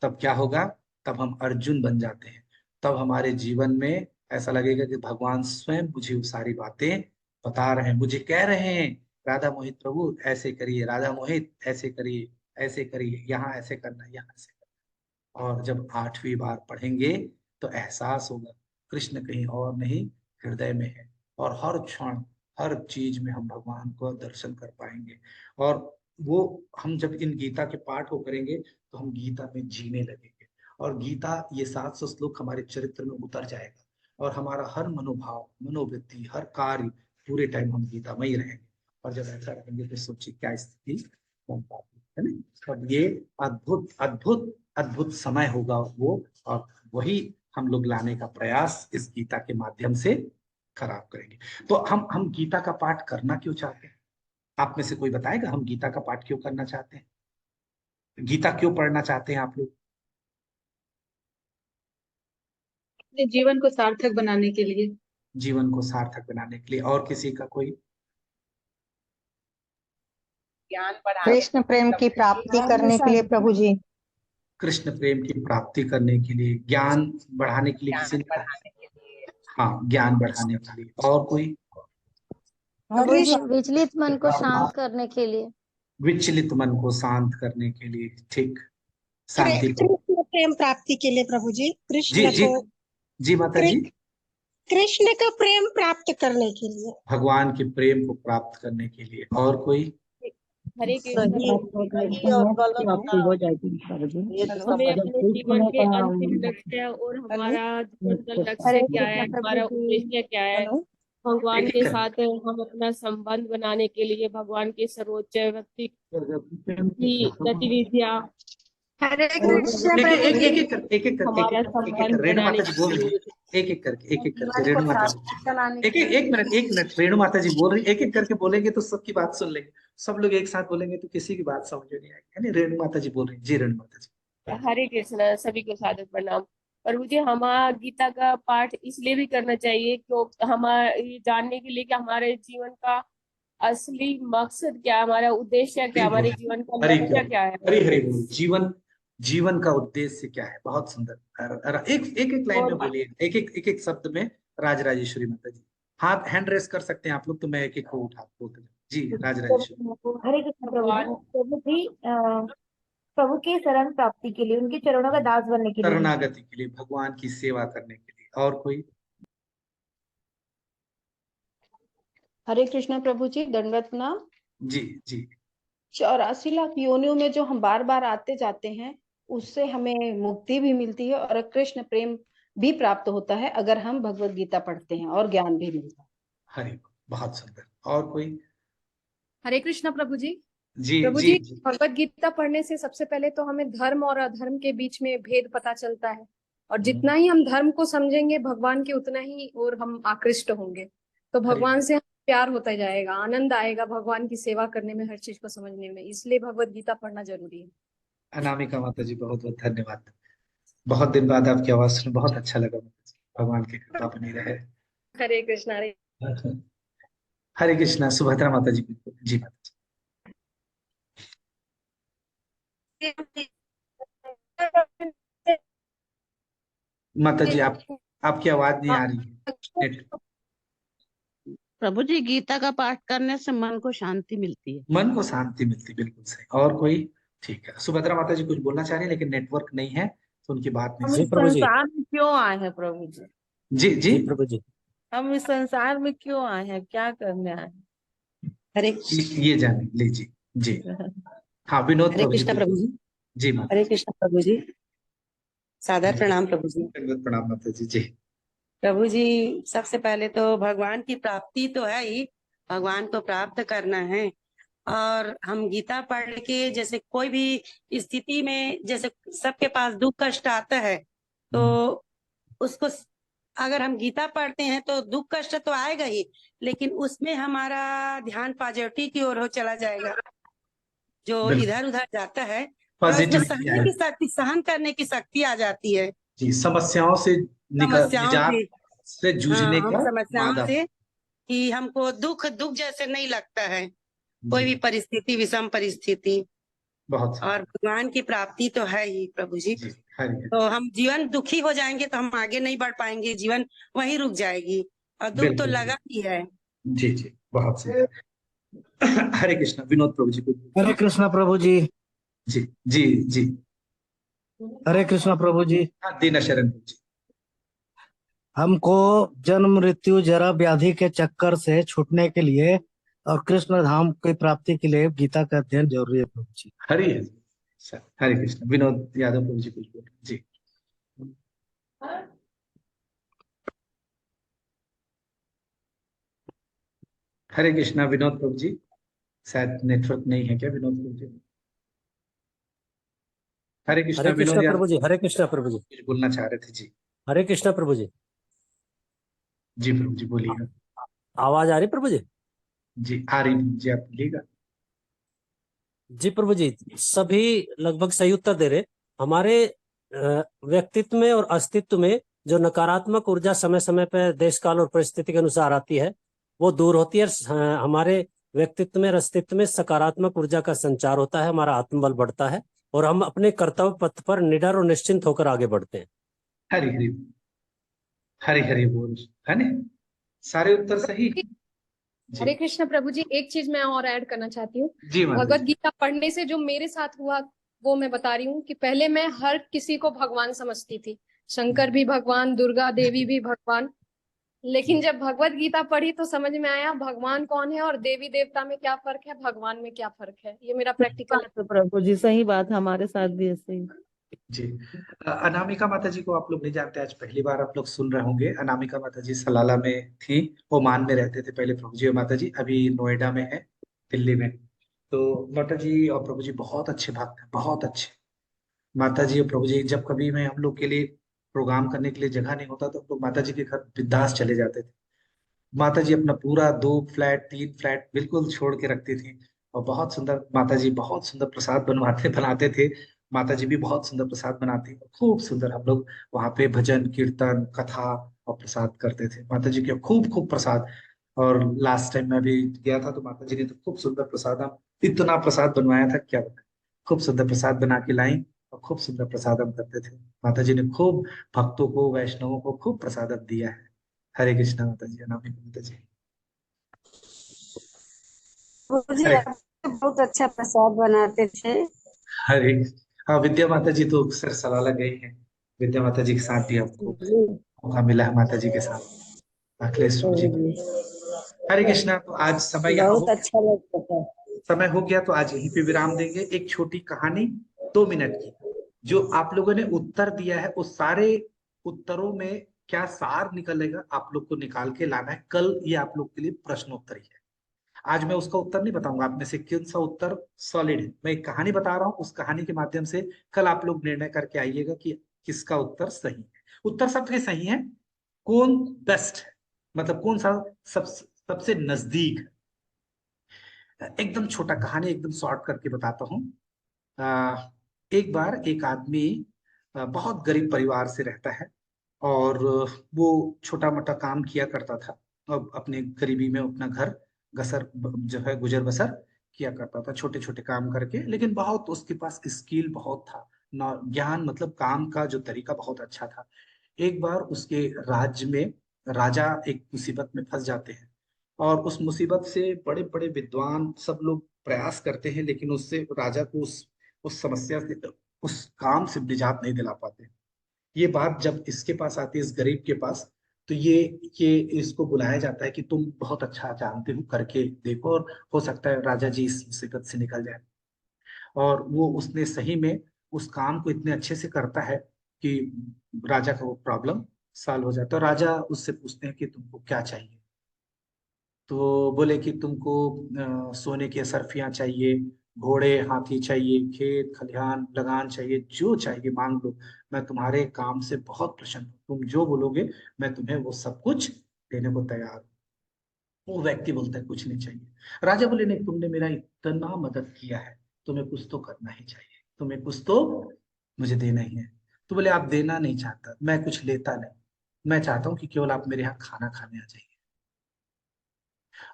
तब क्या होगा, तब हम अर्जुन बन जाते हैं। तब हमारे जीवन में ऐसा लगेगा कि भगवान स्वयं मुझे वो सारी बातें बता रहे हैं, मुझे कह रहे हैं, राधा मोहित प्रभु ऐसे करिए, राधा मोहित ऐसे करिए, ऐसे करिए, यहाँ ऐसे करना, यहाँ ऐसे करना। और जब आठवीं बार पढ़ेंगे तो एहसास होगा कृष्ण कहीं और नहीं, हृदय में है। और हर क्षण, हर चीज में हम भगवान को दर्शन कर पाएंगे। और वो, हम जब इन गीता के पाठ को करेंगे तो हम गीता में जीने लगेंगे, और गीता ये 700 श्लोक हमारे चरित्र में उतर जाएगा, और हमारा हर मनोभाव, मनोवृत्ति, हर कार्य, पूरे टाइम हम गीता में ही रहेंगे। और जब ऐसा रहेंगे तो सोचिए क्या स्थिति बन पाती है ना। और ये अद्भुत अद्भुत अद्भुत समय होगा वो, और वही हम लोग लाने का प्रयास इस गीता के माध्यम से खराब करेंगे। तो हम गीता का पाठ करना क्यों चाहते हैं, आप में से कोई बताएगा, हम गीता का पाठ क्यों करना चाहते हैं, गीता क्यों पढ़ना चाहते हैं आप लोग? अपने जीवन को सार्थक बनाने के लिए। जीवन को सार्थक बनाने के लिए। और किसी का कोई? ज्ञान बढ़ाने, कृष्ण प्रेम की प्राप्ति करने के लिए प्रभु जी। कृष्ण प्रेम की प्राप्ति करने के लिए, ज्ञान बढ़ाने के लिए, किसी ने कहा? बढ़ाने के लिए। हाँ, ज्ञान बढ़ाने के लिए। और कोई? प्रभु जी, विचलित मन को शांत करने के लिए। विचलित मन को शांत करने के लिए, ठीक। शांति को, कृष्ण प्रेम प्राप्ति के लिए प्रभु जी। जी कृष्ण जी, को जी माता जी। कृष्ण का प्रेम प्राप्त करने के लिए। भगवान के प्रेम को प्राप्त करने के लिए। और कोई? हरे कृष्ण सही सही और गलत प्राप्ति ना हो जाएगी प्रभु जी। भेद हमें समझ। अपने जीवन के अंतिम लक्ष्य और हमारा जीवन का लक्ष्य हरे क्या है, कृष्ण हमारा प्रभु जी। उद्देश्य क्या है, भगवान एक के एक साथ हम अपना संबंध बनाने के लिए भगवान की सर्वोच्च व्यक्ति की गतिविधियां हरे और कृष्ण एक प्रभु एक जी। एक एक करके एक एक करके हमारा एक एक संबंध रेणु बनाने माता जी बोल के रही लिए है। एक एक करके जीवन रेणु को माता सार्थक जी। बनाने के एक मिनट रेणु माता जी बोल रही, एक एक करके बोलेंगे तो सबकी बात सुन लेंगे। सब लोग एक साथ बोलेंगे तो किसी की बात समझ में नहीं आएगी। यानी रेणु माता जी बोल रही जी, रेणु माता जी। हरे कृष्ण सभी को सादर प्रणाम। प्रभु जी, हमारा गीता का पाठ इसलिए भी करना चाहिए क्यों हमारे जानने के लिए कि हमारे जीवन का असली मकसद क्या है, हमारा उद्देश्य क्या है, हमारे जीवन का हरी लक्ष्य क्या है। हरी बोल। जीवन जीवन का उद्देश्य क्या है? बहुत सुंदर। एक लाइन में और बोलिए, एक एक शब्द में। राजराजेश्वरी माता जी हाथ हैंड रेस कर सकते हैं आप लोग, तो मैं एक एक को उठा बोलते जाऊं। जी राजराजेश्वरी। हरे कृष्ण प्रभु जी। भगवान प्रभु जी, प्रभु की शरण प्राप्ति के लिए, उनके चरणों का दास बनने के लिए। शरणागति के लिए, भगवान की सेवा करने के लिए। और कोई? हरे कृष्ण प्रभु जी, दंडवत प्रणाम। जी जी 84 लाख योनियों में जो हम बार बार आते जाते हैं, उससे हमें मुक्ति भी मिलती है और कृष्ण प्रेम भी प्राप्त होता है अगर हम भगवत गीता पढ़ते हैं, और ज्ञान भी मिलता है। हरि बहुत सुंदर। और कोई? हरे कृष्ण प्रभु जी। जी प्रभु जी जी, भगवत गीता पढ़ने से सबसे पहले तो हमें धर्म और अधर्म के बीच में भेद पता चलता है, और जितना ही हम धर्म को समझेंगे भगवान के उतना ही और हम आकृष्ट होंगे। तो भगवान से प्यार होता जाएगा, आनंद आएगा भगवान की सेवा करने में, हर चीज को समझने में। इसलिए भगवत गीता पढ़ना जरूरी है। अनामिका माता जी बहुत बहुत धन्यवाद। बहुत दिन बाद आपकी आवाज सुन, बहुत अच्छा लगा माता जी। भगवान की कृपा बनी रहे। हरे कृष्ण। हरे हरे कृष्णा। सुभद्रा माता जी बिल्कुल जी माता जी। माता जी आपकी आवाज नहीं आ रही है। प्रभु जी, गीता का पाठ करने से मन को शांति मिलती है। मन को शांति मिलती, बिल्कुल सही। और कोई? ठीक है, सुभद्रा माता जी कुछ बोलना चाह रही है लेकिन नेटवर्क नहीं है तो उनकी बात नहीं हम इस सुन। संसार में क्यों आए हैं प्रभु जी? जी जी प्रभु जी। हम इस संसार में क्यों आए हैं, क्या करने आए हैं? हरे ये जाने लीजिए जी। हाँ विनोद हरे प्रभु जी कृष्ण प्रभु बिल्कुल। जी। जी माता हरे कृष्ण प्रभु जी, सादर जी। प्रणाम प्रभु जी। दंडवत प्रणाम माता जी। जी प्रभु जी, सबसे पहले तो भगवान की प्राप्ति तो है ही, भगवान को प्राप्त करना है। और हम गीता पढ़ के, जैसे कोई भी स्थिति में, जैसे सबके पास दुख कष्ट आता है, तो उसको अगर हम गीता पढ़ते हैं तो दुख कष्ट तो आएगा ही, लेकिन उसमें हमारा ध्यान पॉजिटिव की ओर हो चला जाएगा। जो इधर उधर जाता है और उसमें पॉजिटिविटी सहने की शक्ति, सहन करने की शक्ति आ जाती है। जी। समस्याओं से समस्याओं निजात से हाँ, जूझने हम का समस्याओं मादा। से कि हमको दुख जैसे नहीं लगता है, कोई भी परिस्थिति, विषम परिस्थिति। बहुत और भगवान की प्राप्ति तो है ही प्रभु जी। हरि तो हम जीवन दुखी हो जाएंगे तो हम आगे नहीं बढ़ पाएंगे, जीवन वहीं रुक जाएगी, और दुख तो बिल्कुल। लगा ही है। जी जी बहुत सही। हरे कृष्णा। विनोद प्रभु जी कुछ? हरे कृष्णा प्रभु जी। जी जी जी। हरे कृष्णा प्रभु जी। हाँ दीना शरण जी। हमको जन्म मृत्यु जरा व्याधि के चक्कर से छूटने के लिए और कृष्ण धाम की प्राप्ति के लिए गीता का अध्ययन जरूरी है प्रभु जी। हरि हरे कृष्ण। विनोद यादव प्रभु जी कुछ बोल? जी हरे कृष्णा। विनोद प्रभु जी शायद नेटवर्क नहीं है क्या विनोद प्रभु जी? हरे कृष्णा। विनोद यादव प्रभु जी। हरे कृष्णा प्रभु जी। कुछ बोलना चाह रहे थे जी। हरे कृष्णा प्रभु जी। जी प्रभु जी बोलिए। आवाज आ रही प्रभु जी? जी आ रही जी, आप बोलिएगा। जी प्रभु जी, सभी लगभग सही उत्तर दे रहे। हमारे व्यक्तित्व में और अस्तित्व में जो नकारात्मक ऊर्जा समय समय पर देश काल और परिस्थिति के अनुसार आती है, वो दूर होती है। हमारे व्यक्तित्व में और अस्तित्व में सकारात्मक ऊर्जा का संचार होता है, हमारा आत्मबल बढ़ता है और हम अपने कर्तव्य पथ पर निडर और निश्चिंत होकर आगे बढ़ते हैं। हरि हरि हरि हरि बोल है ना, सारे उत्तर सही। हरे कृष्ण प्रभु जी, एक चीज मैं और ऐड करना चाहती हूँ। जी माता भगवत जी। गीता पढ़ने से जो मेरे साथ हुआ वो मैं बता रही हूँ कि पहले मैं हर किसी को भगवान समझती थी, शंकर भी भगवान, दुर्गा देवी भी भगवान। लेकिन जब भगवत गीता पढ़ी तो समझ में आया भगवान कौन है और देवी देवता में क्या फर्क है, भगवान में क्या फर्क है। ये मेरा प्रैक्टिकल बात है प्रभु जी, सही बात, हमारे साथ भी ऐसे ही। जी। अनामिका माता जी को आप लोग नहीं जानते, आज पहली बार आप लोग सुन रहे होंगे। अनामिका माता जी सलाला में थी, ओमान में रहते थे पहले प्रभु जी और माता जी, अभी नोएडा में है, दिल्ली में। तो माता जी और प्रभु जी बहुत अच्छे भक्त हैं, बहुत अच्छे। माता जी और प्रभु जी जब कभी मैं हम लोग के लिए प्रोग्राम करने के लिए जगह नहीं होता तो हम लोग माता जी के घर बिंदास चले जाते थे। माता जी अपना पूरा 2 फ्लैट 3 फ्लैट बिल्कुल छोड़ के रखती थी, और बहुत सुंदर माता जी बहुत सुंदर प्रसाद बनाते थे। माता जी भी बहुत सुंदर प्रसाद बनाती, खूब सुंदर। हम लोग वहाँ पे भजन कीर्तन कथा और प्रसाद करते थे, माता जी के खूब खूब प्रसाद। और लास्ट टाइम मैं भी गया था तो माता जी ने तो खूब सुंदर प्रसाद, इतना प्रसाद बनवाया था क्या बताएं। खूब सुंदर प्रसाद बना के लाई और खूब सुंदर प्रसादम करते थे। माता जी ने खूब भक्तों को वैष्णवों को खूब प्रसादम दिया है। हरे कृष्णा माता जी, अनामिका माता जी। जी हरे आप तो बहुत अच्छा प्रसाद बनाते थे। हरे। हाँ, विद्या माता जी तो अक्सर सलाला गई हैं। विद्या माता जी के साथ भी हमको जी मौका मिला है, माता जी के साथ अखिलेश्वर जी जी, को। हरे कृष्णा। तो आज समय यहाँ हो बहुत गया, अच्छा लगता था। समय हो गया तो आज यहीं पे विराम देंगे। एक छोटी कहानी 2 मिनट की, जो आप लोगों ने उत्तर दिया है उस सारे उत्तरों में क्या सार निकलेगा आप लोग को निकाल के लाना है। कल ये आप लोग के लिए प्रश्नोत्तरी है। आज मैं उसका उत्तर नहीं बताऊंगा, आप में से कौन सा उत्तर सॉलिड है। मैं एक कहानी बता रहा हूं, उस कहानी के माध्यम से कल आप लोग निर्णय करके आइएगा कि किसका उत्तर सही है। उत्तर सबके सही है, कौन बेस्ट है, मतलब कौन सा सबसे नजदीक है। एकदम छोटा कहानी एकदम शॉर्ट करके बताता हूँ। एक बार एक आदमी बहुत गरीब परिवार से रहता है, और वो छोटा मोटा काम किया करता था, और अपने गरीबी में अपना घर जो है गुजर बसर किया करता था, छोटे छोटे काम करके। लेकिन बहुत उसके पास स्किल बहुत था, ज्ञान मतलब काम का जो तरीका बहुत अच्छा था। एक बार उसके राज्य में राजा एक मुसीबत में फंस जाते हैं, और उस मुसीबत से बड़े बड़े विद्वान सब लोग प्रयास करते हैं, लेकिन उससे राजा को उस समस्या से उस काम से निजात नहीं दिला पाते। ये बात जब इसके पास आती है, इस गरीब के पास, तो ये इसको बुलाया जाता है कि तुम बहुत अच्छा जानते हो, करके देखो और हो सकता है राजा जी इस मुसीबत से निकल जाए। और वो उसने सही में उस काम को इतने अच्छे से करता है कि राजा का वो प्रॉब्लम सॉल्व हो जाता है। और राजा उससे पूछते हैं कि तुमको क्या चाहिए। तो बोले कि तुमको सोने की असरफियां चाहिए, घोड़े हाथी चाहिए, खेत खलिहान लगान चाहिए, जो चाहिए मांग लो, मैं तुम्हारे काम से बहुत प्रसन्न हूँ, तुम जो बोलोगे मैं तुम्हें वो सब कुछ देने को तैयार हूँ। वो व्यक्ति बोलता है कुछ नहीं चाहिए। राजा बोले नहीं, तुमने मेरा इतना मदद किया है, तुम्हें कुछ तो करना ही चाहिए, तुम्हें कुछ तो मुझे देना ही है। तो बोले आप देना नहीं चाहता, मैं कुछ लेता नहीं, मैं चाहता हूँ कि केवल आप मेरे यहाँ खाना खाने आ जाइए।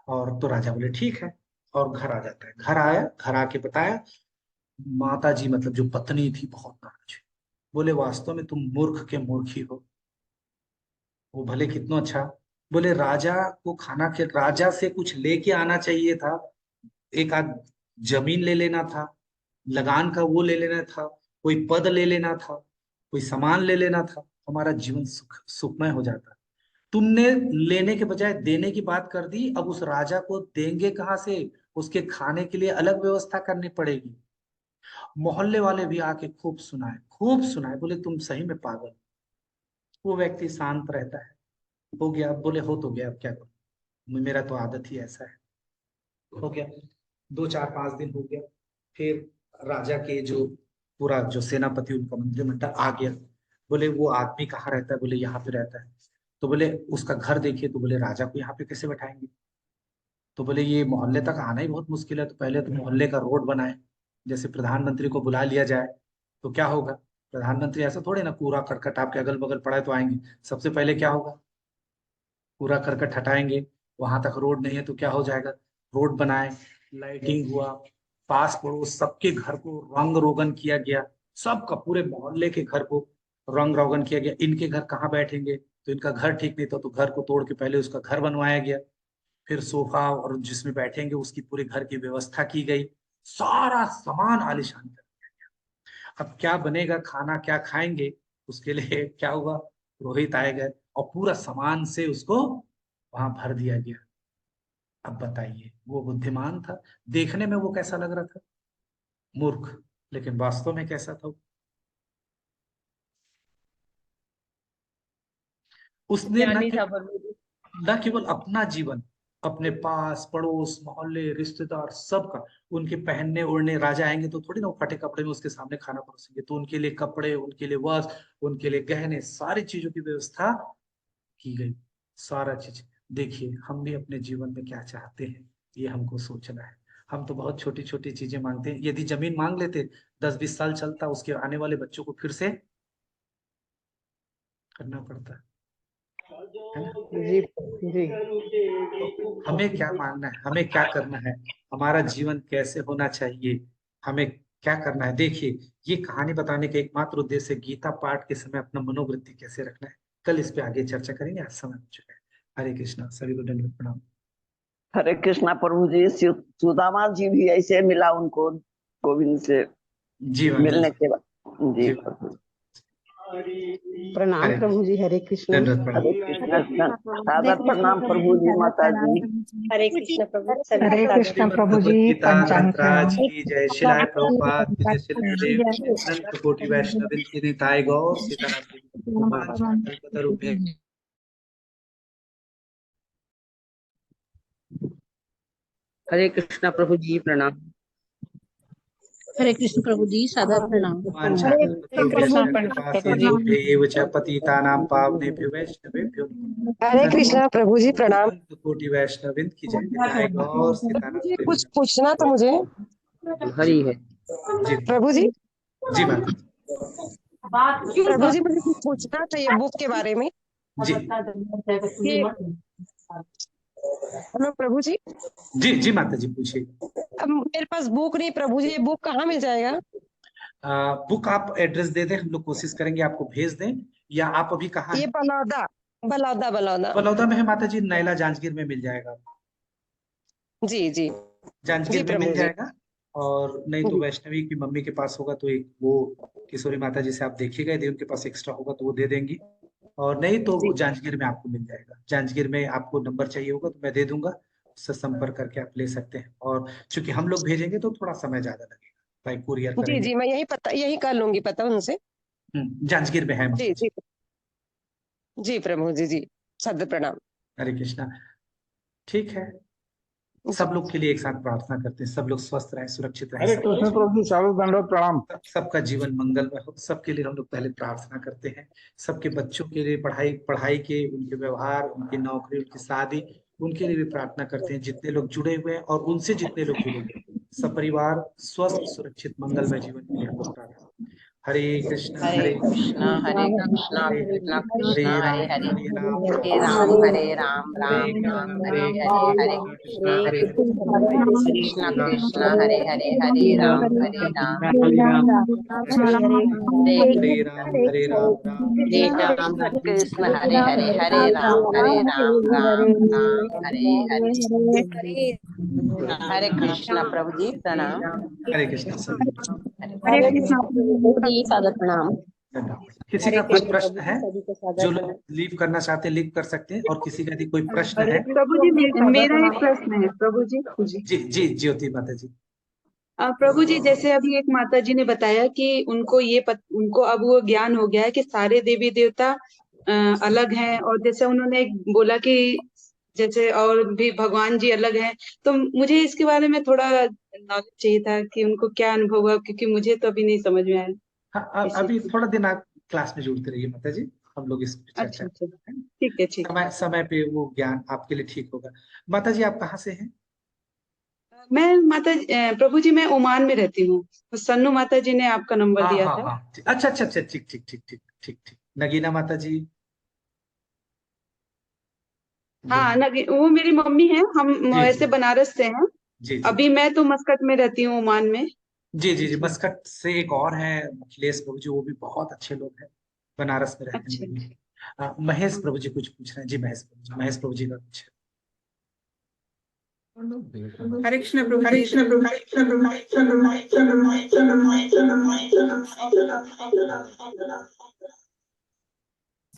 और तो राजा बोले ठीक है, और घर आ जाता है। घर आया, घर आके बताया, माता जी मतलब जो पत्नी थी बहुत नाराज हुई। बोले वास्तव में तुम मूर्ख के मूर्ख ही हो। वो भले कितना अच्छा, बोले राजा को खाना के राजा से कुछ लेके आना चाहिए था, एक आध जमीन ले लेना था, लगान का वो ले लेना था, कोई पद ले लेना था, कोई सामान ले लेना था, हमारा जीवन सुखमय हो जाता। तुमने लेने के बजाय देने की बात कर दी। अब उस राजा को देंगे कहाँ से, उसके खाने के लिए अलग व्यवस्था करनी पड़ेगी। मोहल्ले वाले भी आके खूब सुनाए, खूब सुनाए, बोले तुम सही में पागल। वो व्यक्ति शांत रहता है, हो गया, अब बोले हो तो गया, अब क्या करूं, मेरा तो आदत ही ऐसा है। हो गया, 2 4 5 दिन हो गया। फिर राजा के जो पूरा जो सेनापति उनका मंत्रिमंडल आ गया। बोले वो आदमी कहाँ रहता है, बोले यहाँ पे रहता है। तो बोले उसका घर देखिए, तो बोले राजा को यहाँ पे कैसे बैठाएंगे। तो बोले ये मोहल्ले तक आना ही बहुत मुश्किल है, तो पहले तो मोहल्ले का रोड बनाए। जैसे प्रधानमंत्री को बुला लिया जाए तो क्या होगा, प्रधानमंत्री ऐसा थोड़े ना कूड़ा करकट आपके अगल बगल पड़ा है तो आएंगे। सबसे पहले क्या होगा, कूड़ा करकट हटाएंगे। वहां तक रोड नहीं है तो क्या हो जाएगा, रोड बनाए, लाइटिंग हुआ, पास पड़ोस सबके घर को रंग रोगन किया गया, सबका पूरे मोहल्ले के घर को रंग रोगन किया गया। इनके घर कहाँ बैठेंगे, तो इनका घर ठीक नहीं था तो घर को तोड़ के पहले उसका घर बनवाया गया। फिर सोफा और जिसमें बैठेंगे उसकी पूरे घर की व्यवस्था की गई, सारा सामान आलिशान कर दिया गया। अब क्या बनेगा, खाना क्या खाएंगे, उसके लिए क्या हुआ, पुरोहित आए गए और पूरा सामान से उसको वहां भर दिया गया। अब बताइए, वो बुद्धिमान था, देखने में वो कैसा लग रहा था, मूर्ख, लेकिन वास्तव में कैसा था? उसने ज्ञानी था प्रभु जी। न केवल अपना जीवन, अपने पास पड़ोस मोहल्ले रिश्तेदार सबका, उनके पहनने ओढ़ने, राजा आएंगे तो थोड़ी ना वो फटे कपड़े में उसके सामने खाना परोसेंगे, तो उनके लिए कपड़े, उनके लिए वस्त्र, उनके लिए गहने, सारी चीजों की व्यवस्था की गई। सारा चीज देखिए, हम भी अपने जीवन में क्या चाहते हैं ये हमको सोचना है। हम तो बहुत छोटी छोटी चीजें मांगते हैं। यदि जमीन मांग लेते 10-20 साल चलता, उसके आने वाले बच्चों को फिर से करना पड़ता है ना। जी जी। तो हमें क्या मांगना है, हमें क्या करना है, हमारा जीवन कैसे होना चाहिए, हमें क्या करना है। देखिए, ये कहानी बताने का एकमात्र उद्देश्य गीता पाठ के समय अपना मनोवृत्ति कैसे रखना है। कल इस पे आगे चर्चा करेंगे, आज समय हो चुका है। हरे कृष्णा, सभी को दंडवत प्रणाम। हरे कृष्णा प्रभु जी। सुदामा जी भी ऐसे मिला उनको गोविंद से जी माता मिलने जी, के बाद। जी जी प्रभु। प्रणाम हरे प्रभु जी, हरे कृष्णा। दंडवत प्रणाम। हरे कृष्ण, सादर प्रणाम प्रभु जी, माता जी। हरे कृष्ण प्रभु, हरे कृष्ण प्रभु जी, भगवत गीता पंचांग ग्रंथराज प्रणाम। की जय। शिलाय प्रभुपाद की जय। श्री गुरुदेव अनंत कोटि वैष्णव की निताय गौर सीताराम जी कल्पतरु। हरे कृष्णा प्रभु जी, प्रणाम। हरे कृष्ण प्रभु जी, सादर प्रणाम। वाञ्छाकल्पतरुभ्यश्च च पतितानां पावनेभ्यो वैष्णवेभ्यो हरे कृष्ण प्रभु जी, प्रणाम। अनंत कोटि वैष्णविंद की जय। निताय गौर सीताराम जी। कुछ पूछना था मुझे हरी है। जी प्रभु जी। जी माता प्रभु जी, मुझे कुछ पूछना था ये बुक के बारे में। जी हेलो प्रभु जी। जी जी माता जी, पूछिए। अब मेरे पास बुक नहीं प्रभु जी, ये बुक कहाँ मिल जाएगा? बुक आप एड्रेस दे दें, हम लोग कोशिश करेंगे आपको भेज दें। या आप अभी कहाँ ये हैं? बलौदा बलौदा बलौदा। बलौदा में है माता जी, नैला जांजगीर में मिल जाएगा। जी जी जांजगीर जी में मिल प्रभु जी। जाएगा। और नहीं तो जी वैष्णवी की मम्मी के पास होगा तो एक वो किशोरी माता जी से आप देखिएगा, यदि उनके पास एक्स्ट्रा होगा तो वो दे देंगी। और नहीं तो जी जांजगीर में आपको मिल जाएगा। जांजगीर में आपको नंबर चाहिए होगा तो मैं दे दूंगा, उससे संपर्क करके आप ले सकते हैं। और चूंकि हम लोग भेजेंगे तो थोड़ा समय ज्यादा लगेगा, भाई कुरियर जी करेंगे। जी, मैं यही कर लूंगी पता उनसे। जांजगीर में है जी माता जी। जी जी प्रभु जी, जी सादर प्रणाम। हरे कृष्णा। ठीक है, जी सब लोग के लिए एक साथ प्रार्थना करते हैं, सब लोग स्वस्थ रहें, सुरक्षित रहें, हरे सब कृष्ण प्रभु जी, सादर दंडवत प्रणाम। सबका जीवन मंगलमय हो। सबके लिए हम लोग पहले प्रार्थना करते हैं। सबके बच्चों के लिए पढ़ाई पढ़ाई के, उनके व्यवहार, उनकी नौकरी, उनकी शादी, उनके लिए भी प्रार्थना करते हैं। जितने लोग जुड़े हुए हैं और उनसे जितने लोग जुड़े हुए हैं, सब परिवार स्वस्थ सुरक्षित मंगलमय जीवन के लिए हम लोग प्रार्थना। हरे कृष्णा हरे हरे कृष्णा कृष्णा कृष्णा हरे कृष्णा हरे कृष्णा हरे राम हरे, हरे राम हरे राम हरे राम, राम राम हरे हरे, हरे कृष्णा हरे कृष्णा कृष्णा हरे हरे, हरे राम हरे राम, हरे राम राम हरे राम कृष्ण हरे हरे, हरे राम राम राम हरे हरे। हरे कृष्णा प्रभु जी, प्रणाम। हरे कृष्णा सभी। हरे कृष्णा प्रभु जी, सादर प्रणाम। किसी का कोई प्रश्न है? जो लोग लीव करना चाहते हैं लीव कर सकते हैं। और किसी का यदि कोई प्रश्न है? प्रभु जी, मेरा एक प्रश्न है प्रभु जी। जी जी ज्योति माता जी। प्रभु जी, जैसे अभी एक माता जी ने बताया कि उनको अब वो ज्ञान हो गया है कि सारे देवी देवता अलग हैं, और जैसे उन्होंने बोला कि जैसे और भी भगवान जी अलग हैं, तो मुझे इसके बारे में थोड़ा नॉलेज चाहिए था कि उनको क्या अनुभव हुआ, क्योंकि मुझे तो अभी नहीं समझ में आया। हाँ, अभी थोड़ा दिन आप क्लास में जुड़ते रहिए माता जी, हम लोग इस पर चर्चा अच्छा, करते हैं। ठीक है ठीक है। समय समय पे वो ज्ञान आपके लिए ठीक होगा। माता जी आप कहाँ से हैं? मैं प्रभु जी, मैं ओमान में रहती हूँ। तो सन्नू माता जी ने आपका नंबर हाँ दिया हाँ था। हाँ, अच्छा अच्छा अच्छा, ठीक ठीक ठीक ठीक ठीक ठीक। नगीना माता जी? हाँ, वो मेरी मम्मी है। हम जी वैसे जी बनारस से हैं। जी जी अभी मैं तो मस्कट में रहती हूँ, ओमान में। जी जी जी। मस्कट से एक और है अखिलेश प्रभु जी, वो भी बहुत अच्छे लोग हैं, बनारस में रहते अच्छा। हैं। महेश प्रभु जी कुछ पूछ रहे हैं। जी महेश प्रभु जी का कुछ। हरे कृष्ण प्रभु जी।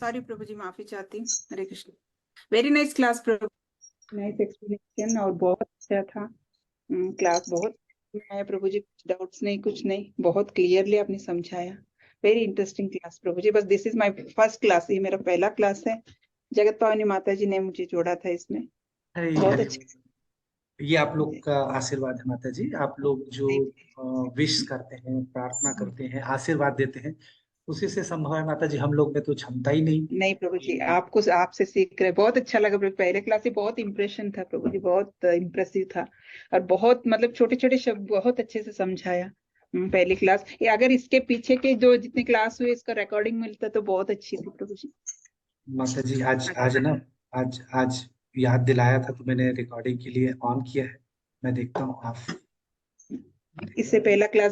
सॉरी प्रभु जी, माफी चाहती हूँ। हरे कृष्ण। वेरी नाइस क्लास प्रभु, नाइस एक्सप्लेनेशन और बहुत अच्छा था क्लास। बहुत आया प्रभु जी, कुछ डाउट्स नहीं, कुछ नहीं, बहुत क्लियरली आपने समझाया। वेरी इंटरेस्टिंग क्लास प्रभु जी। बस this is my first class, ये मेरा पहला क्लास है। जगत पावनी माता जी ने मुझे जोड़ा था इसमें, अरे बहुत अरे, अच्छा। ये आप लोग का आशीर्वाद है माता जी। आप लोग जो विश करते हैं, प्रार्थना करते हैं, आशीर्वाद देते हैं, उसी से संभव है माता जी। हम लोग में तो क्षमता ही नहीं। नहीं प्रभु जी, आपको आपसे सीख रहे, बहुत अच्छा लगा प्रभु। पहले क्लास से बहुत इंप्रेशन था प्रभु जी, बहुत इम्प्रेसिव था और बहुत मतलब छोटे छोटे शब्द बहुत अच्छे से समझाया। पहली क्लास ये, अगर इसके पीछे के जो जितने क्लास हुए इसका रिकॉर्डिंग मिलता तो बहुत अच्छी थी प्रभु जी। माता जी आज याद दिलाया था तो मैंने रिकॉर्डिंग के लिए ऑन किया है। मैं देखता हूँ आप इससे पहला क्लास भी